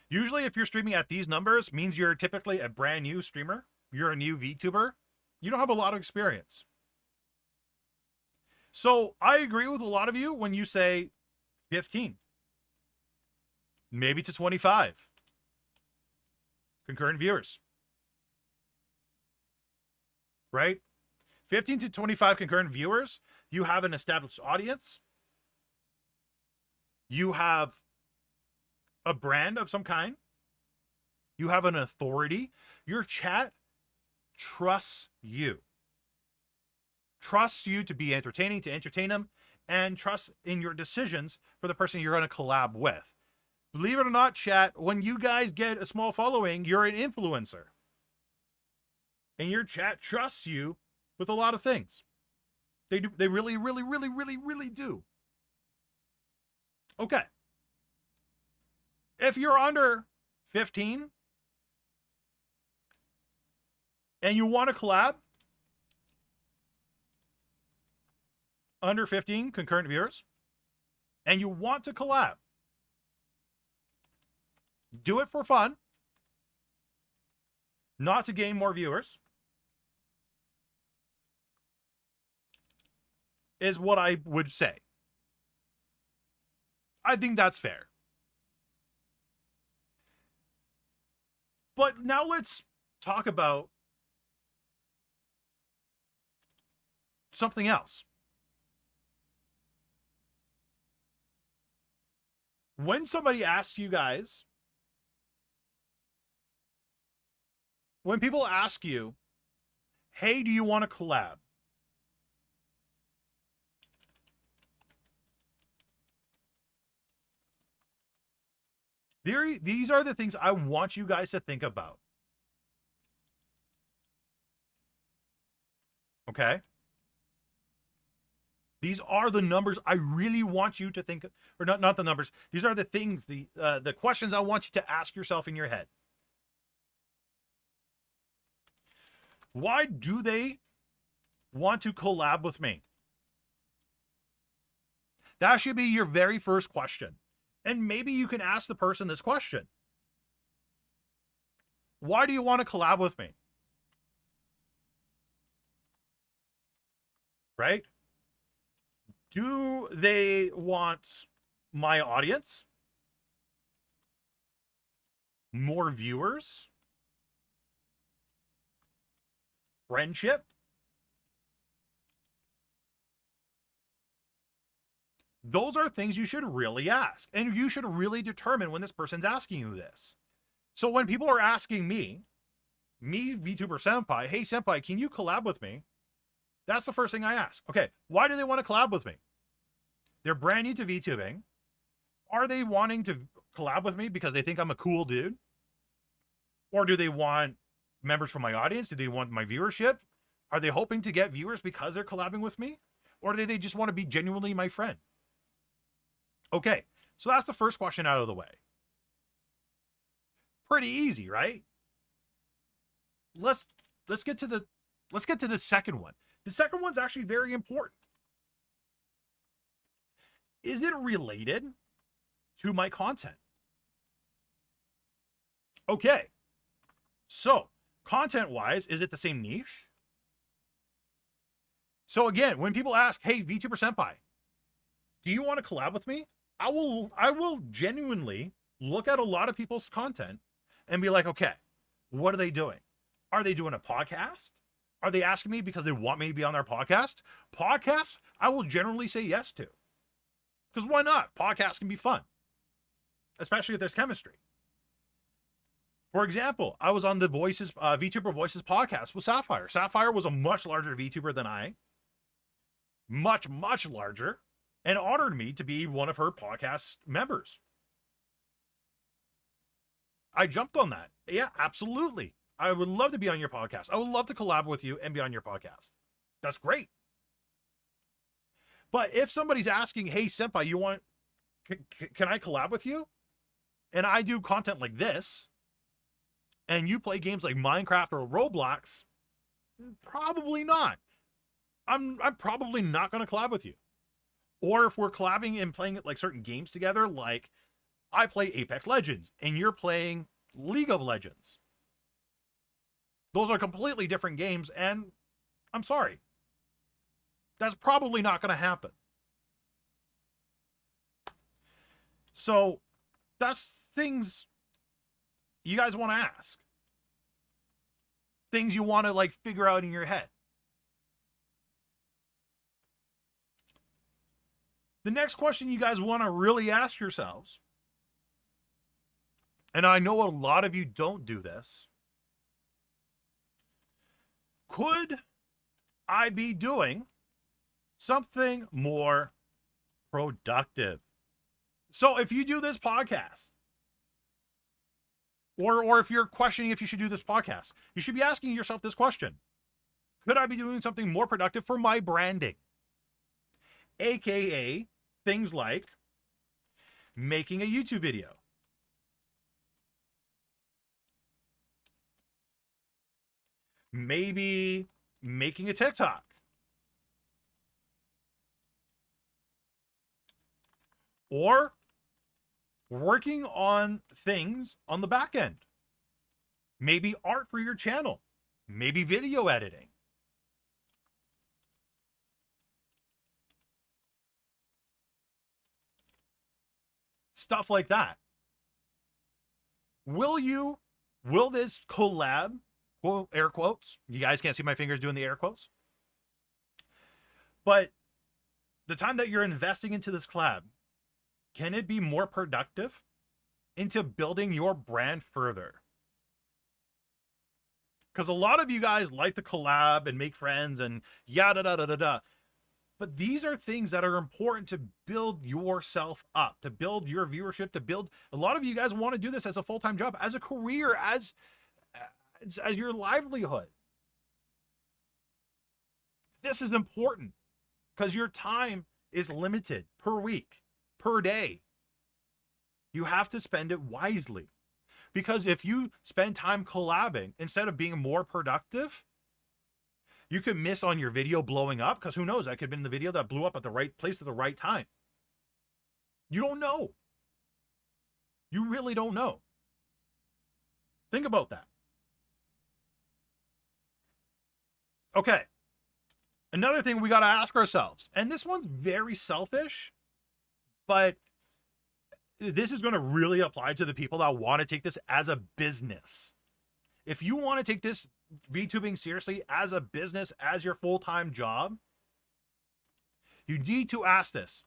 Usually, if you're streaming at these numbers, means you're typically a brand new streamer. You're a new VTuber. You don't have a lot of experience. So I agree with a lot of you when you say 15. Maybe to 25. Concurrent viewers. Right? 15 to 25 concurrent viewers. You have an established audience. You have a brand of some kind. You have an authority. Your chat trusts you. Trusts you to be entertaining, to entertain them, and trusts in your decisions for the person you're going to collab with. Believe it or not, chat, when you guys get a small following, you're an influencer. And your chat trusts you with a lot of things. They do. They really, really, really, really, really do. Okay. If you're under 15 and you want to collab, under 15 concurrent viewers, and you want to collab, do it for fun. not to gain more viewers, is what I would say. I think that's fair. But now let's talk about something else. When somebody asks you guys, when people ask you, hey, do you want to collab? These are the things I want you guys to think about. Okay? These are the numbers I really want you to think, or not the numbers. These are the things, the questions I want you to ask yourself in your head. Why do they want to collab with me? That should be your very first question. And maybe you can ask the person this question. Why do you want to collab with me? Right? Do they want my audience? More viewers? Friendship? Those are things you should really ask. And you should really determine when this person's asking you this. So when people are asking me, VTuber Senpai, hey Senpai, can you collab with me? That's the first thing I ask. Okay, why do they want to collab with me? They're brand new to VTubing. Are they wanting to collab with me because they think I'm a cool dude? Or do they want members from my audience? Do they want my viewership? Are they hoping to get viewers because they're collabing with me? Or do they just want to be genuinely my friend? Okay, so that's the first question out of the way. Pretty easy, right? Let's get to the second one. The second one's actually very important. Is it related to my content? Okay. So, content-wise, is it the same niche? So again, when people ask, hey, VTuber Senpai, do you want to collab with me? I will genuinely look at a lot of people's content and be like, okay, what are they doing? Are they doing a podcast? Are they asking me because they want me to be on their podcast? Podcasts, I will generally say yes to. Because why not? Podcasts can be fun, especially if there's chemistry. For example, I was on the VTuber Voices podcast with Sapphire. Sapphire was a much larger VTuber than I. Much, much larger. And honored me to be one of her podcast members. I jumped on that. Yeah, absolutely. I would love to be on your podcast. I would love to collab with you and be on your podcast. That's great. But if somebody's asking, hey, Senpai, can I collab with you? And I do content like this, and you play games like Minecraft or Roblox, probably not. I'm probably not going to collab with you. Or if we're collabing and playing like certain games together, like I play Apex Legends and you're playing League of Legends. Those are completely different games, and I'm sorry. That's probably not going to happen. So that's things you guys want to ask. Things you want to like figure out in your head. The next question you guys want to really ask yourselves, and I know a lot of you don't do this, could I be doing something more productive? So if you do this podcast, or if you're questioning if you should do this podcast, you should be asking yourself this question. Could I be doing something more productive for my branding? AKA things like making a YouTube video, maybe making a TikTok, or working on things on the back end. maybe art for your channel, maybe video editing. Stuff like that. Will this collab, quote, air quotes, you guys can't see my fingers doing the air quotes, but the time that you're investing into this collab, can it be more productive into building your brand further? Because a lot of you guys like to collab and make friends and yada da da da da. But these are things that are important to build yourself up, to build your viewership, to build. A lot of you guys want to do this as a full-time job, as a career, as your livelihood. This is important because your time is limited per week, per day. You have to spend it wisely. Because if you spend time collabing instead of being more productive, you could miss on your video blowing up, because who knows, that could have been the video that blew up at the right place at the right time. You don't know. You really don't know. Think about that. Okay. Another thing we got to ask ourselves, and this one's very selfish, but this is going to really apply to the people that want to take this as a business. If you want to take this VTubing seriously as a business, as your full-time job, you need to ask this: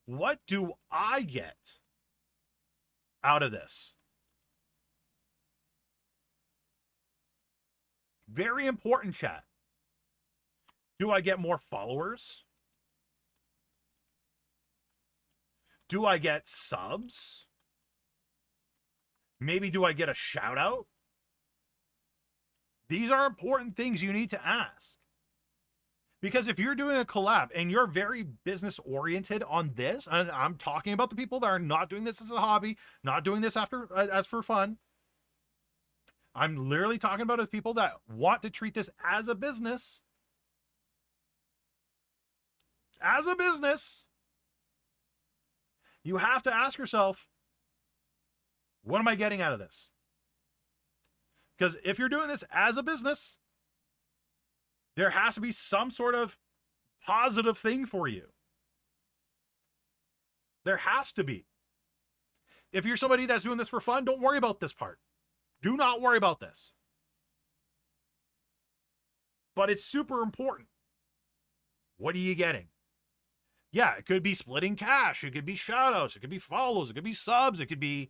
what do I get out of this? Very important, chat. Do I get more followers? Do I get subs? Maybe do I get a shout out? These are important things you need to ask. Because if you're doing a collab and you're very business oriented on this, and I'm talking about the people that are not doing this as a hobby, not doing this as for fun. I'm literally talking about the people that want to treat this as a business. As a business, you have to ask yourself, what am I getting out of this? Because if you're doing this as a business, there has to be some sort of positive thing for you. There has to be. If you're somebody that's doing this for fun, don't worry about this part. Do not worry about this. But it's super important. What are you getting? Yeah, it could be splitting cash. It could be shout outs. It could be follows. It could be subs. It could be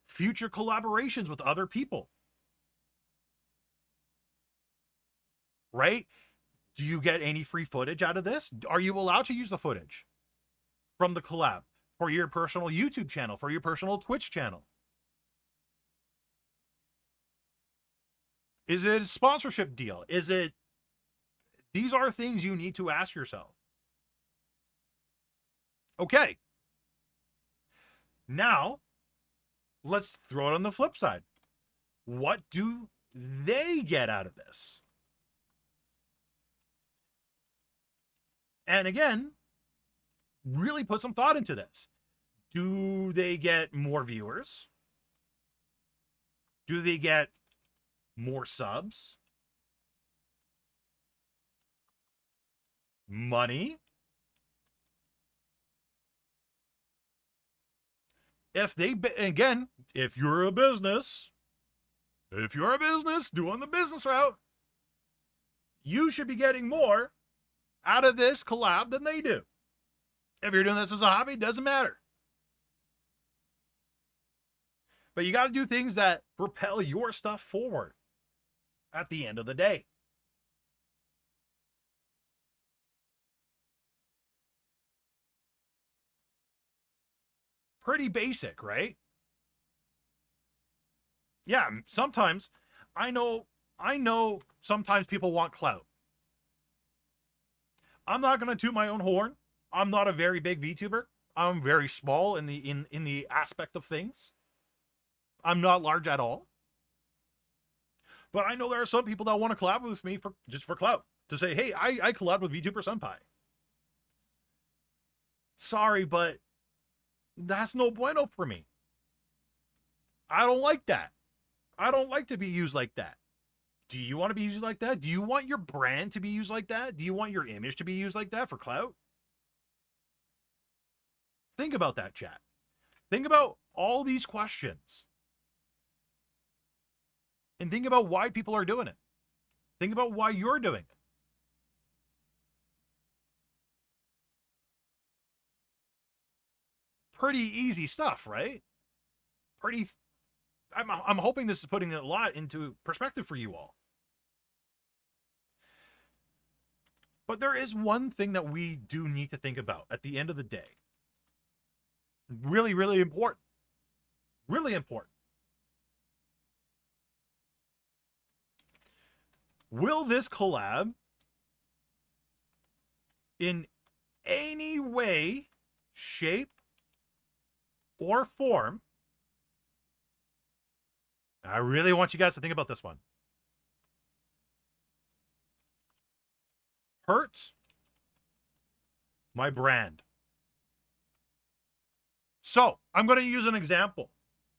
future collaborations with other people. Right? Do you get any free footage out of this? Are you allowed to use the footage from the collab for your personal YouTube channel, for your personal Twitch channel? Is it a sponsorship deal? Is it... These are things you need to ask yourself. Okay. Now, let's throw it on the flip side. What do they get out of this? And again, really put some thought into this. Do they get more viewers? Do they get more subs? Money? If you're a business doing the business route, you should be getting more out of this collab than they do. If you're doing this as a hobby, it doesn't matter. But you got to do things that propel your stuff forward at the end of the day. Pretty basic, right? Yeah, sometimes I know sometimes people want clout. I'm not going to toot my own horn. I'm not a very big VTuber. I'm very small in the aspect of things. I'm not large at all. But I know there are some people that want to collab with me just for clout. To say, hey, I collab with VTuber Senpai. Sorry, but that's no bueno for me. I don't like that. I don't like to be used like that. Do you want to be used like that? Do you want your brand to be used like that? Do you want your image to be used like that for clout? Think about that, chat. Think about all these questions. And think about why people are doing it. Think about why you're doing it. Pretty easy stuff, right? I'm hoping this is putting a lot into perspective for you all. But there is one thing that we do need to think about at the end of the day. Really, really important. Really important. Will this collab in any way, shape, or form? I really want you guys to think about this one. Hurt my brand. So I'm going to use an example.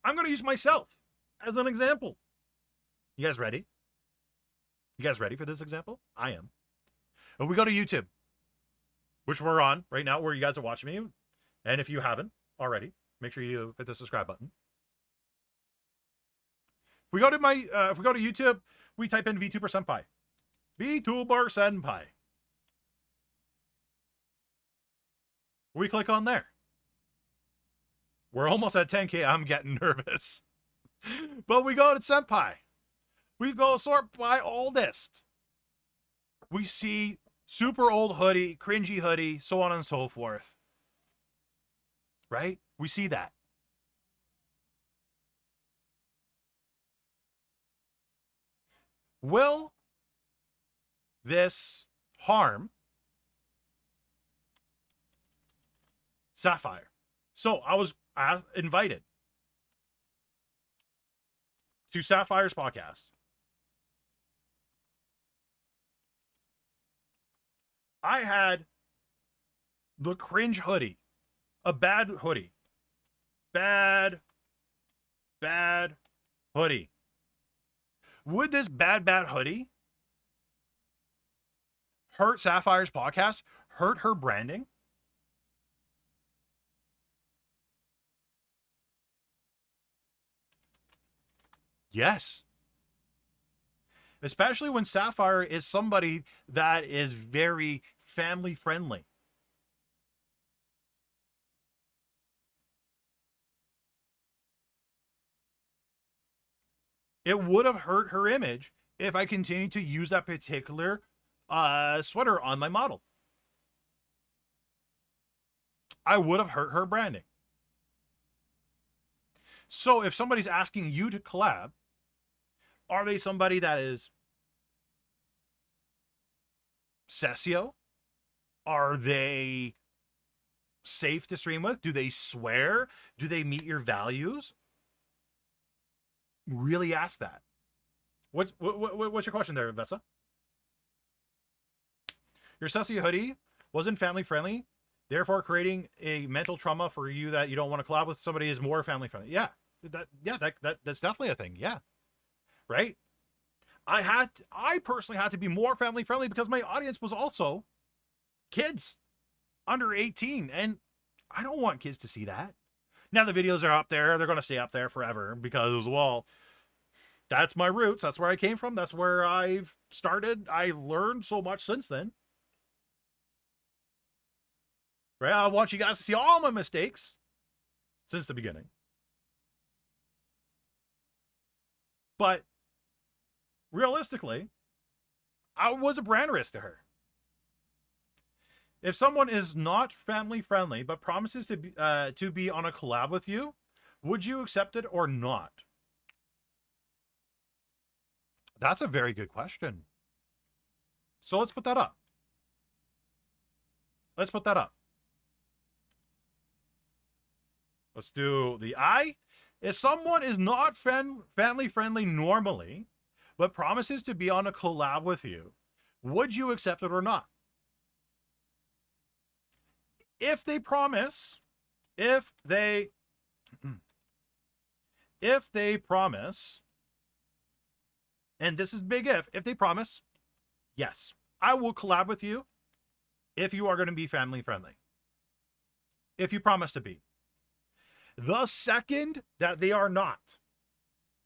I'm going to use myself as an example. You guys ready? You guys ready for this example? I am. If we go to YouTube, which we're on right now, where you guys are watching me, and if you haven't already, make sure you hit the subscribe button. If we go to YouTube, we type in VTuber Senpai. VTuber Senpai. We click on there. We're almost at 10K. I'm getting nervous. But we go to Senpai. We go sort by oldest. We see super old hoodie, cringy hoodie, so on and so forth. Right? We see that. Will this harm Sapphire? So I was invited to Sapphire's podcast. I had the cringe hoodie, a bad hoodie, bad hoodie. Would this bad hoodie hurt Sapphire's podcast, hurt her branding? Yes. Especially when Sapphire is somebody that is very family friendly. It would have hurt her image if I continued to use that particular sweater on my model. I would have hurt her branding. So if somebody's asking you to collab, are they somebody that is Sessio? Are they safe to stream with? Do they swear? Do they meet your values? Really ask that. What's your question there, Vessa? Your Sessio hoodie wasn't family friendly, therefore creating a mental trauma for you that you don't want to collab with somebody is more family friendly. Yeah, that's definitely a thing. Yeah, right. I personally had to be more family friendly because my audience was also kids under 18, and I don't want kids to see that. Now the videos are up there; they're going to stay up there forever because, well, that's my roots. That's where I came from. That's where I've started. I learned so much since then. Right? I want you guys to see all my mistakes since the beginning. But realistically, I was a brand risk to her. If someone is not family friendly but promises to be on a collab with you, would you accept it or not? That's a very good question. So let's put that up. Let's put that up. Let's do the I. If someone is not family friendly normally, but promises to be on a collab with you, would you accept it or not? If they promise, if they promise and this is big if they promise, yes, I will collab with you if you are going to be family friendly. If you promise to be. The second that they are not,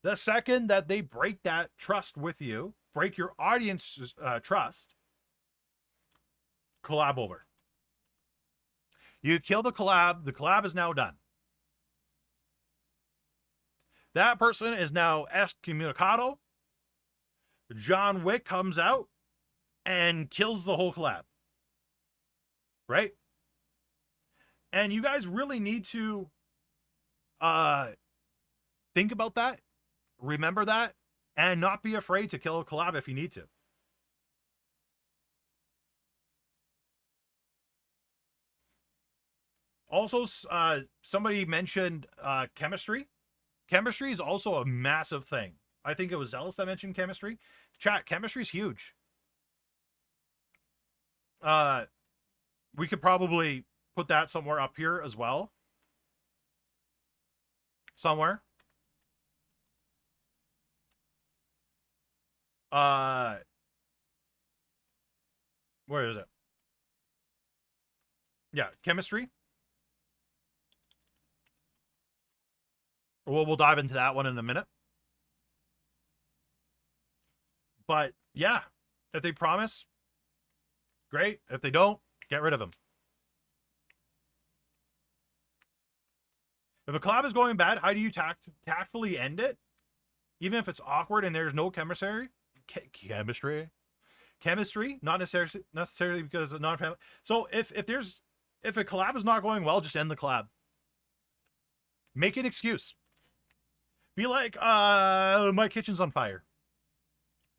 the second that they break that trust with you, break your audience's trust, collab over. You kill the collab is now done. That person is now excommunicado. John Wick comes out and kills the whole collab. Right? And you guys really need to think about that, remember that, and not be afraid to kill a collab if you need to. Also, somebody mentioned chemistry. Chemistry is also a massive thing. I think it was Zealous that mentioned chemistry. Chat, chemistry is huge. We could probably put that somewhere up here as well. Somewhere. Where is it? Yeah, chemistry. We'll dive into that one in a minute. But yeah, if they promise, great. If they don't, get rid of them. If a collab is going bad, how do you tactfully end it? Even if it's awkward and there's no chemistry, not necessarily because of non-family. So if a collab is not going well, just end the collab. Make an excuse. Be like, my kitchen's on fire.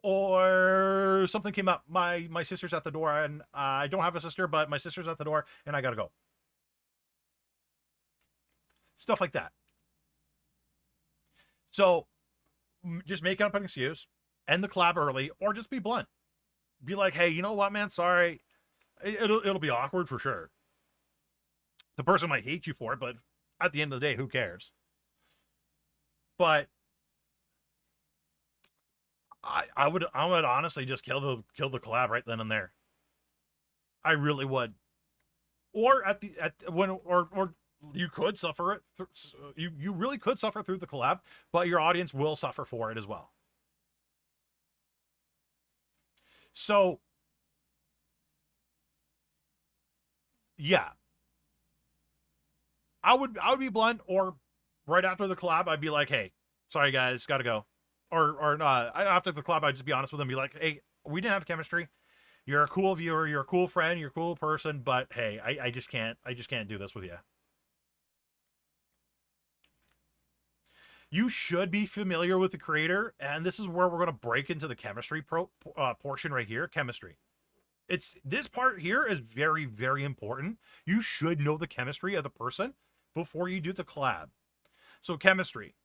Or something came up. My sister's at the door, and I don't have a sister, but my sister's at the door, and I gotta go. Stuff like that. So just make up an excuse, end the collab early, or just be blunt. Be like, hey, you know what, man? Sorry. It'll be awkward for sure. The person might hate you for it, but at the end of the day, who cares? But I would honestly just kill the collab right then and there. I really would. Or or you could suffer it. You really could suffer through the collab, but your audience will suffer for it as well. So yeah, I would be blunt, or right after the collab, I'd be like, hey, sorry guys, gotta go. Or after the collab, I'd just be honest with them, be like, hey, we didn't have chemistry. You're a cool viewer, you're a cool friend, you're a cool person, but hey, I just can't do this with you. You should be familiar with the creator, and this is where we're going to break into the chemistry portion right here. Chemistry. This part here is very, very important. You should know the chemistry of the person before you do the collab. So chemistry.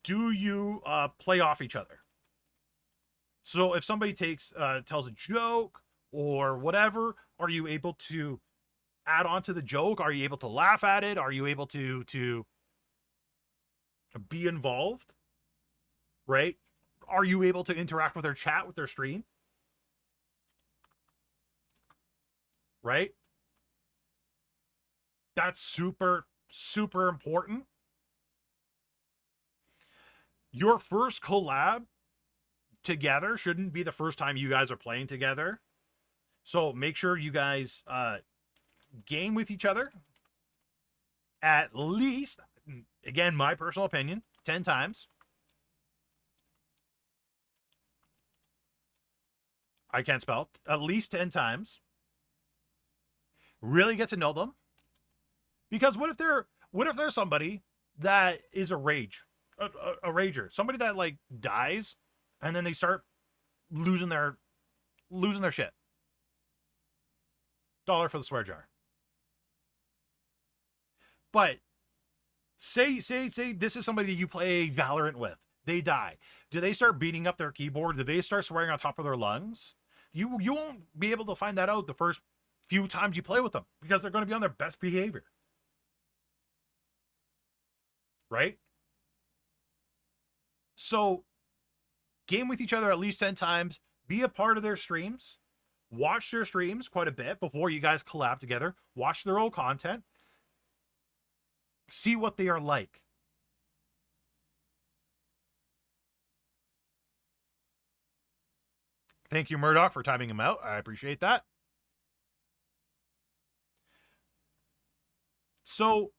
Do you play off each other? So if somebody tells a joke or whatever, are you able to add on to the joke? Are you able to laugh at it? Are you able to be involved? Right? Are you able to interact with their chat, with their stream? Right? That's super, super important. Your first collab together shouldn't be the first time you guys are playing together. So make sure you guys game with each other at least, again, my personal opinion, 10 times. I can't spell. At least 10 times. Really get to know them. Because what if they're somebody that is a rager, somebody that like dies and then they start losing their shit. $1 for the swear jar. But say this is somebody that you play Valorant with. They die. Do they start beating up their keyboard? Do they start swearing on top of their lungs? You won't be able to find that out the first few times you play with them because they're going to be on their best behavior. Right? So game with each other at least 10 times, be a part of their streams, watch their streams quite a bit before you guys collab together, watch their old content, see what they are like. Thank you, Murdoch, for timing him out. I appreciate that. So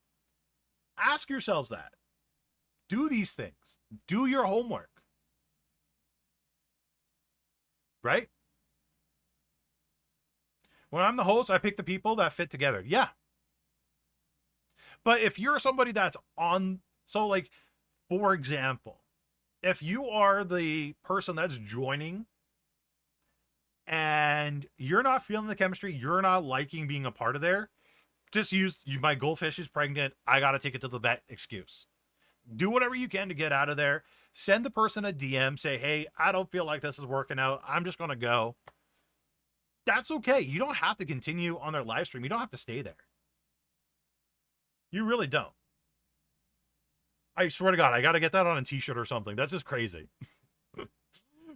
ask yourselves that. Do these things. Do your homework. Right? When I'm the host, I pick the people that fit together. Yeah. But if you're somebody that's on, so like, for example, if you are the person that's joining and you're not feeling the chemistry, you're not liking being a part of there, just use my goldfish is pregnant, I got to take it to the vet excuse. Do whatever you can to get out of there. Send the person a DM, say, hey, I don't feel like this is working out. I'm just going to go. That's okay. You don't have to continue on their live stream. You don't have to stay there. You really don't. I swear to God, I got to get that on a t-shirt or something. That's just crazy.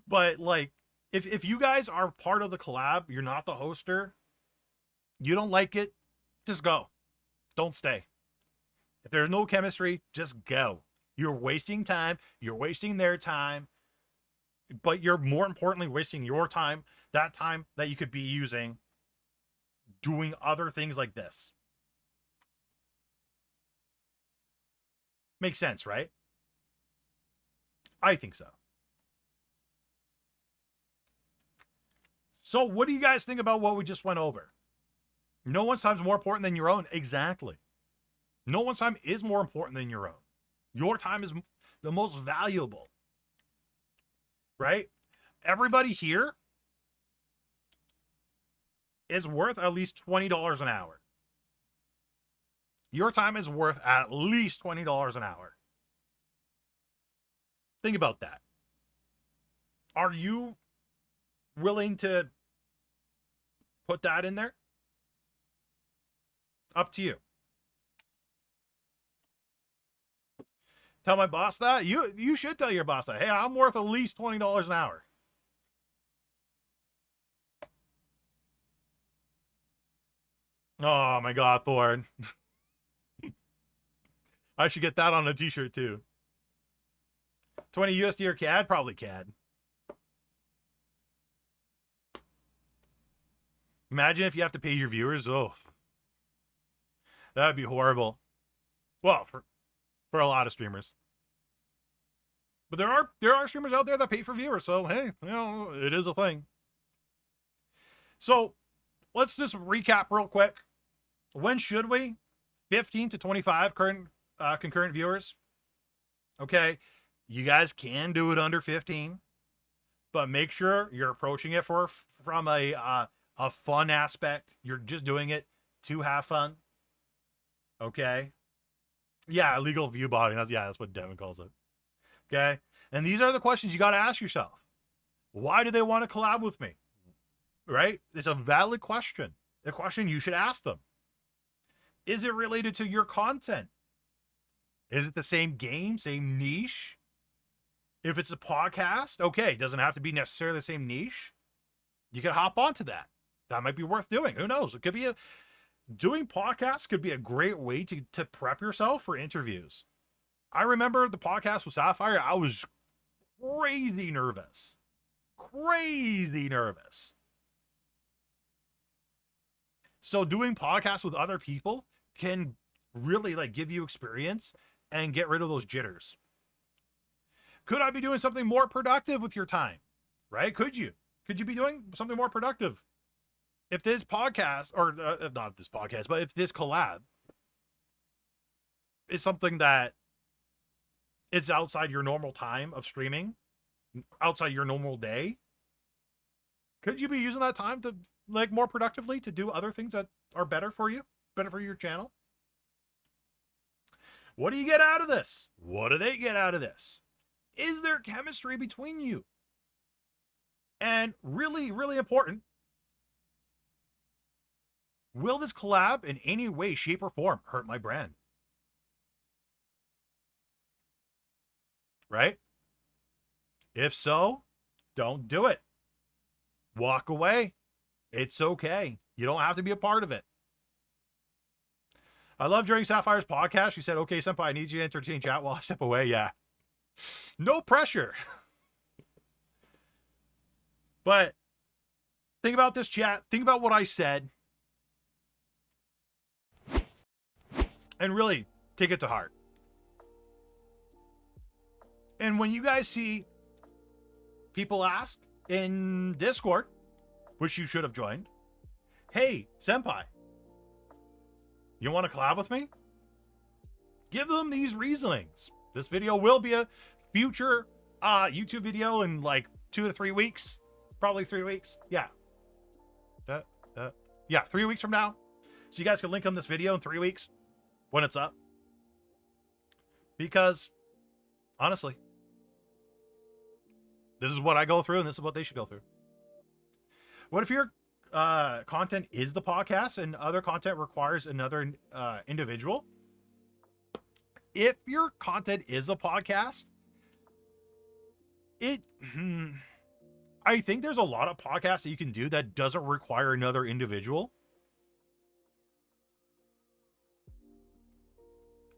But like, if you guys are part of the collab, you're not the hoster, you don't like it, just go. Don't stay. If there's no chemistry, just go. You're wasting time. You're wasting their time. But you're more importantly wasting your time, that time that you could be using doing other things like this. Makes sense, right? I think so. So what do you guys think about what we just went over? No one's time is more important than your own. Exactly. No one's time is more important than your own. Your time is the most valuable. Right? Everybody here is worth at least $20 an hour. Your time is worth at least $20 an hour. Think about that. Are you willing to put that in there? Up to you. Tell my boss that? You should tell your boss that. Hey, I'm worth at least $20 an hour. Oh my God, Thorn. I should get that on a t-shirt too. 20 USD or CAD? Probably CAD. Imagine if you have to pay your viewers. Oh, that'd be horrible. Well, for a lot of streamers. But there are streamers out there that pay for viewers, so hey, you know, it is a thing. So let's just recap real quick. When should we? 15 to 25 current concurrent viewers. Okay, you guys can do it under 15, but make sure you're approaching it from a fun aspect. You're just doing it to have fun. Okay. Yeah, illegal view botting. That's what Devin calls it. Okay. And these are the questions you got to ask yourself. Why do they want to collab with me? Right? It's a valid question. A question you should ask them. Is it related to your content? Is it the same game, same niche? If it's a podcast, okay, it doesn't have to be necessarily the same niche. You can hop onto that. That might be worth doing. Who knows? It could be doing podcasts could be a great way to prep yourself for interviews. I remember the podcast with Sapphire. I was crazy nervous. So doing podcasts with other people can really like give you experience and get rid of those jitters. Could I be doing something more productive with your time? Right? Could you be doing something more productive? If this podcast, or not this podcast, but if this collab is something that it's outside your normal time of streaming, outside your normal day, could you be using that time to like more productively to do other things that are better for you, better for your channel? What do you get out of this? What do they get out of this? Is there chemistry between you? And really, really important, will this collab in any way, shape, or form hurt my brand? Right? If so, don't do it. Walk away. It's okay. You don't have to be a part of it. I love during Sapphire's podcast, she said, okay, Senpai, I need you to entertain chat while I step away. Yeah. No pressure. But think about this, chat. Think about what I said. And really take it to heart. And when you guys see people ask in Discord, which you should have joined, hey, Senpai, you want to collab with me? Give them these reasonings. This video will be a future YouTube video in like 2 to 3 weeks. Probably 3 weeks. Yeah. Yeah, 3 weeks from now. So you guys can link on this video in 3 weeks when it's up. Because, honestly, this is what I go through and this is what they should go through. What if your content is the podcast and other content requires another individual? If your content is a podcast, I think there's a lot of podcasts that you can do that doesn't require another individual.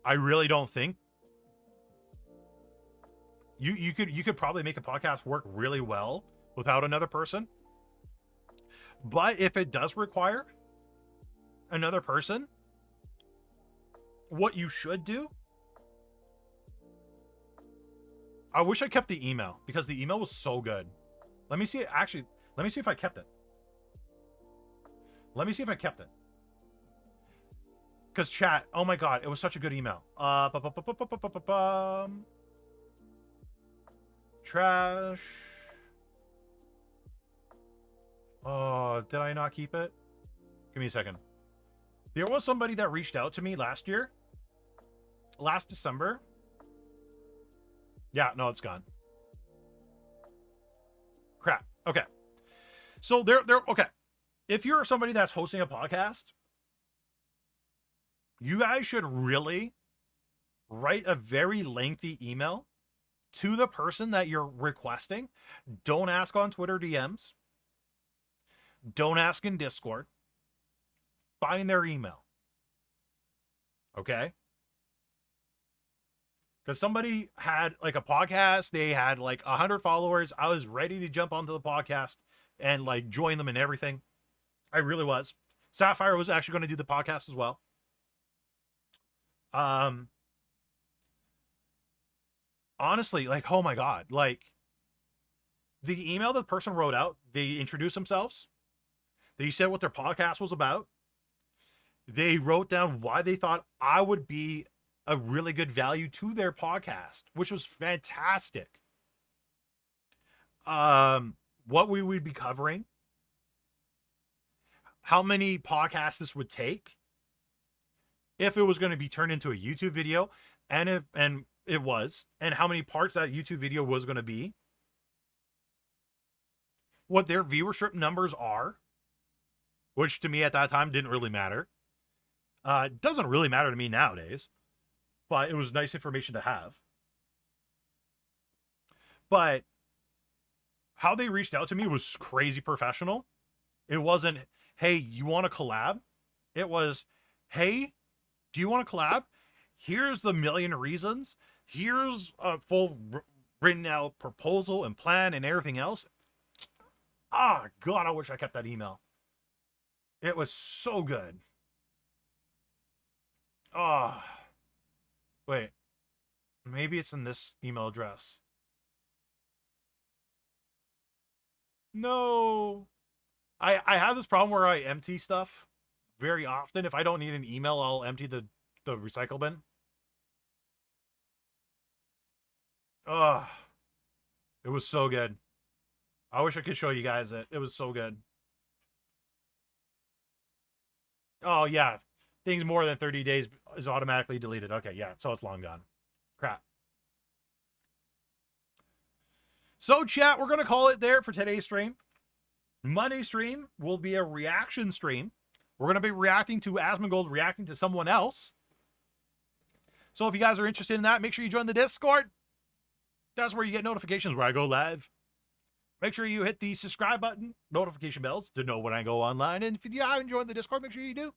I really don't think you could probably make a podcast work really well without another person. But if it does require another person, what you should do, I wish I kept the email because the email was so good. Let me see. Actually, let me see if I kept it. Let me see if I kept it. Because chat, oh my God, it was such a good email. Trash. Oh, did I not keep it? Give me a second. There was somebody that reached out to me last December. Yeah, no, it's gone. Crap. Okay. So okay. If you're somebody that's hosting a podcast, you guys should really write a very lengthy email to the person that you're requesting. Don't ask on Twitter DMs. Don't ask in Discord. Find their email. Okay? Because somebody had like a podcast, they had like 100 followers. I was ready to jump onto the podcast and like join them and everything. I really was. Sapphire was actually going to do the podcast as well. Honestly, like, oh my God, like the email that the person wrote out, they introduced themselves. They said what their podcast was about. They wrote down why they thought I would be a really good value to their podcast, which was fantastic. What we would be covering, how many podcasts this would take, if it was going to be turned into a YouTube video, and it was, and how many parts that YouTube video was going to be, what their viewership numbers are, which to me at that time didn't really matter. It doesn't really matter to me nowadays, but it was nice information to have. But how they reached out to me was crazy professional. It wasn't, hey, you want to collab? It was, hey, do you want to collab? Here's the million reasons. Here's a full written out proposal and plan and everything else. Ah, God, I wish I kept that email. It was so good. Ah, wait, maybe it's in this email address. No, I have this problem where I empty stuff very often. If I don't need an email, I'll empty the recycle bin. Ah, it was so good. I wish I could show you guys it. It was so good. Oh, yeah. Things more than 30 days is automatically deleted. Okay, yeah. So it's long gone. Crap. So, chat, we're going to call it there for today's stream. Monday's stream will be a reaction stream. We're going to be reacting to Asmongold reacting to someone else. So if you guys are interested in that, make sure you join the Discord. That's where you get notifications where I go live. Make sure you hit the subscribe button, notification bells to know when I go online. And if you haven't joined the Discord, make sure you do.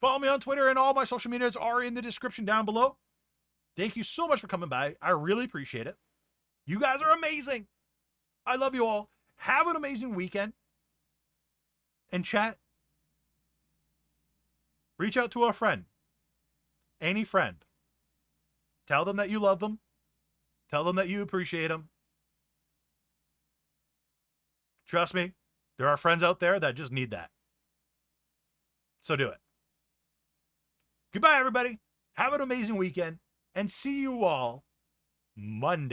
Follow me on Twitter, and all my social medias are in the description down below. Thank you so much for coming by. I really appreciate it. You guys are amazing. I love you all. Have an amazing weekend. And chat, reach out to a friend. Any friend. Tell them that you love them. Tell them that you appreciate them. Trust me, there are friends out there that just need that. So do it. Goodbye, everybody. Have an amazing weekend. And see you all Monday.